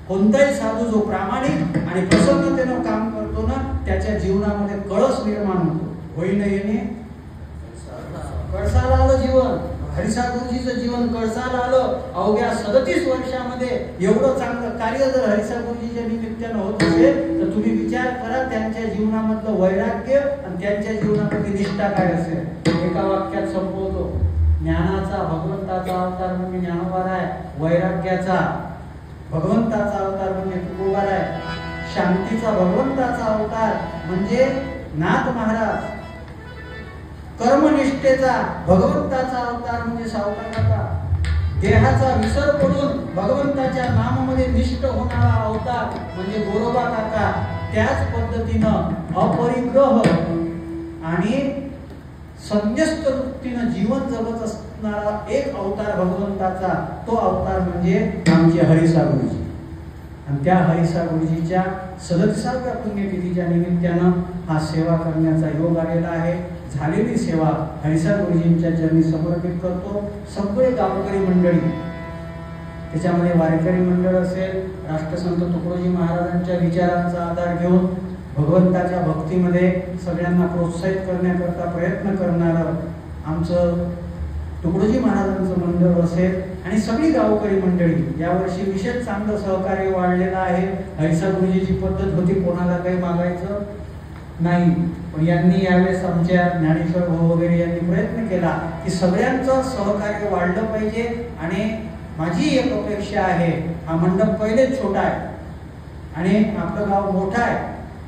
कोणताही साधू जो प्रामाणिक आणि प्रसन्नतेनं काम करतो ना, त्याच्या जीवनामध्ये कळस निर्माण होतो. होईन येणे कळसाला आलं जीवन. हरिसा गुरुजीचं जीवन कळसाला आलं. अवघ्या 37 वर्षामध्ये एवढं चांगलं कार्य जर हरिसा गुरुजीच्या निमित्तानं होत असेल तर तुम्ही विचार करा त्यांच्या जीवनामधलं वैराग्य आणि त्यांच्या जीवनामधली निष्ठा काय असेल. एका वाक्यात संपवतो. ज्ञानाचा भगवंताचा अवतार म्हणजे ज्ञानोबा आहे. वैराग्याचा भगवंताचा अवतार म्हणजे तुकोबा आहे. शांतीचा भगवंताचा अवतार म्हणजे नाथ महाराज. कर्मनिष्ठेचा भगवंताचा अवतार म्हणजे सावकार काका. देहाचा विसर पडून भगवंताच्या नामामध्ये निष्ठ होणारा अवतार म्हणजे गोरोबा काका. त्याच पद्धतीनं अपरिग्रह आणि संन्यस्त वृत्तीनं जीवन जगत असणारा एक अवतार भगवंताचा, तो अवतार म्हणजे आमचे हरिसा गुरुजी. आणि त्या हरिसा गुरुजीच्या 37व्या पुण्यतिथीच्या निमित्तानं हा सेवा करण्याचा योग आलेला आहे. झालेली सेवा हरिसा गुरुजींच्या चरणी समर्पित करतो. सगळे गावकरी मंडळी, त्याच्यामध्ये वारकरी मंडळ असेल, राष्ट्रसंत तुकडोजी महाराजांच्या विचारांचा आधार घेऊन भगवंताच्या भक्तीमध्ये सगळ्यांना प्रोत्साहित करण्याकरता प्रयत्न करणारं आमचं तुकडोजी महाराजांचं मंडळ असेल आणि सगळी गावकरी मंडळी. यावर्षी विशेष चांगलं सहकार्य वाढलेलं आहे. हरिसा गुरुजीची पद्धत होती कोणाला काही मागायचं नाही, पण यांनी यावेळेस आमच्या ज्ञानेश्वर भाऊ वगैरे यांनी प्रयत्न केला की सगळ्यांचं सहकार्य वाढलं पाहिजे. आणि माझी एक अपेक्षा आहे, हा मंडप पहिलेच छोटा आहे आणि आपलं गाव मोठं आहे,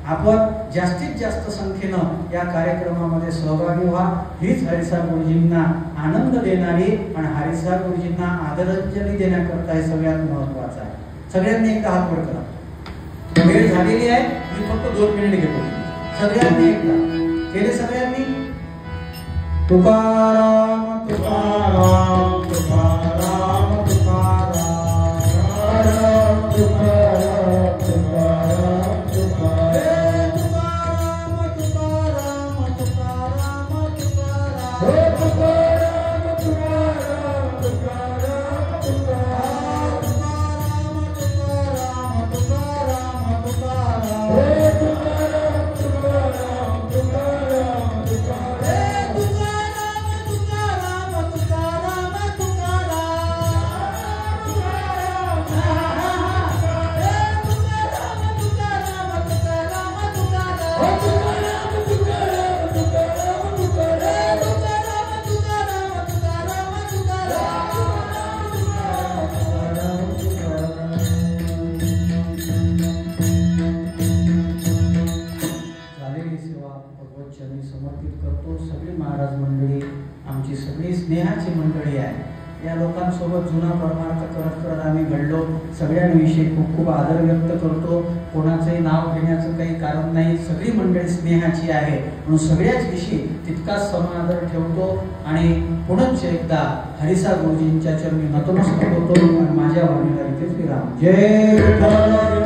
आपण जास्तीत जास्त संख्येनं या कार्यक्रमामध्ये सहभागी व्हा. हीच हरिसा गुरुजींना आनंद देणारी आणि हरिसा गुरुजींना आदरांजली देण्याकरता हे सगळ्यात महत्वाचं आहे. सगळ्यांनी एकदा हात वर करा. वेळ झालेली आहे, मी फक्त 2 मिनिट घेतो. सगळ्यांनी एकदा केले, सगळ्यांनी तुकाराम तुकाराम तुकाराम तुकाराम तुकाराम तुकाराम तुकाराम स्नेहाची मंडळी आहे. या लोकांसोबत जुना परमार्थ करत करत आम्ही घडलो. सगळ्यांविषयी खूप खूप आदर व्यक्त करतो. कोणाचंही नाव घेण्याचं काही कारण नाही. सगळी मंडळी स्नेहाची आहे म्हणून सगळ्याच विषयी तितकाच समादर ठेवतो. आणि पुनश्च एकदा हरिसा गुरुजींच्या चरणी नतमस्तक होतो आणि माझ्या वाणीला इथेच विराम. जय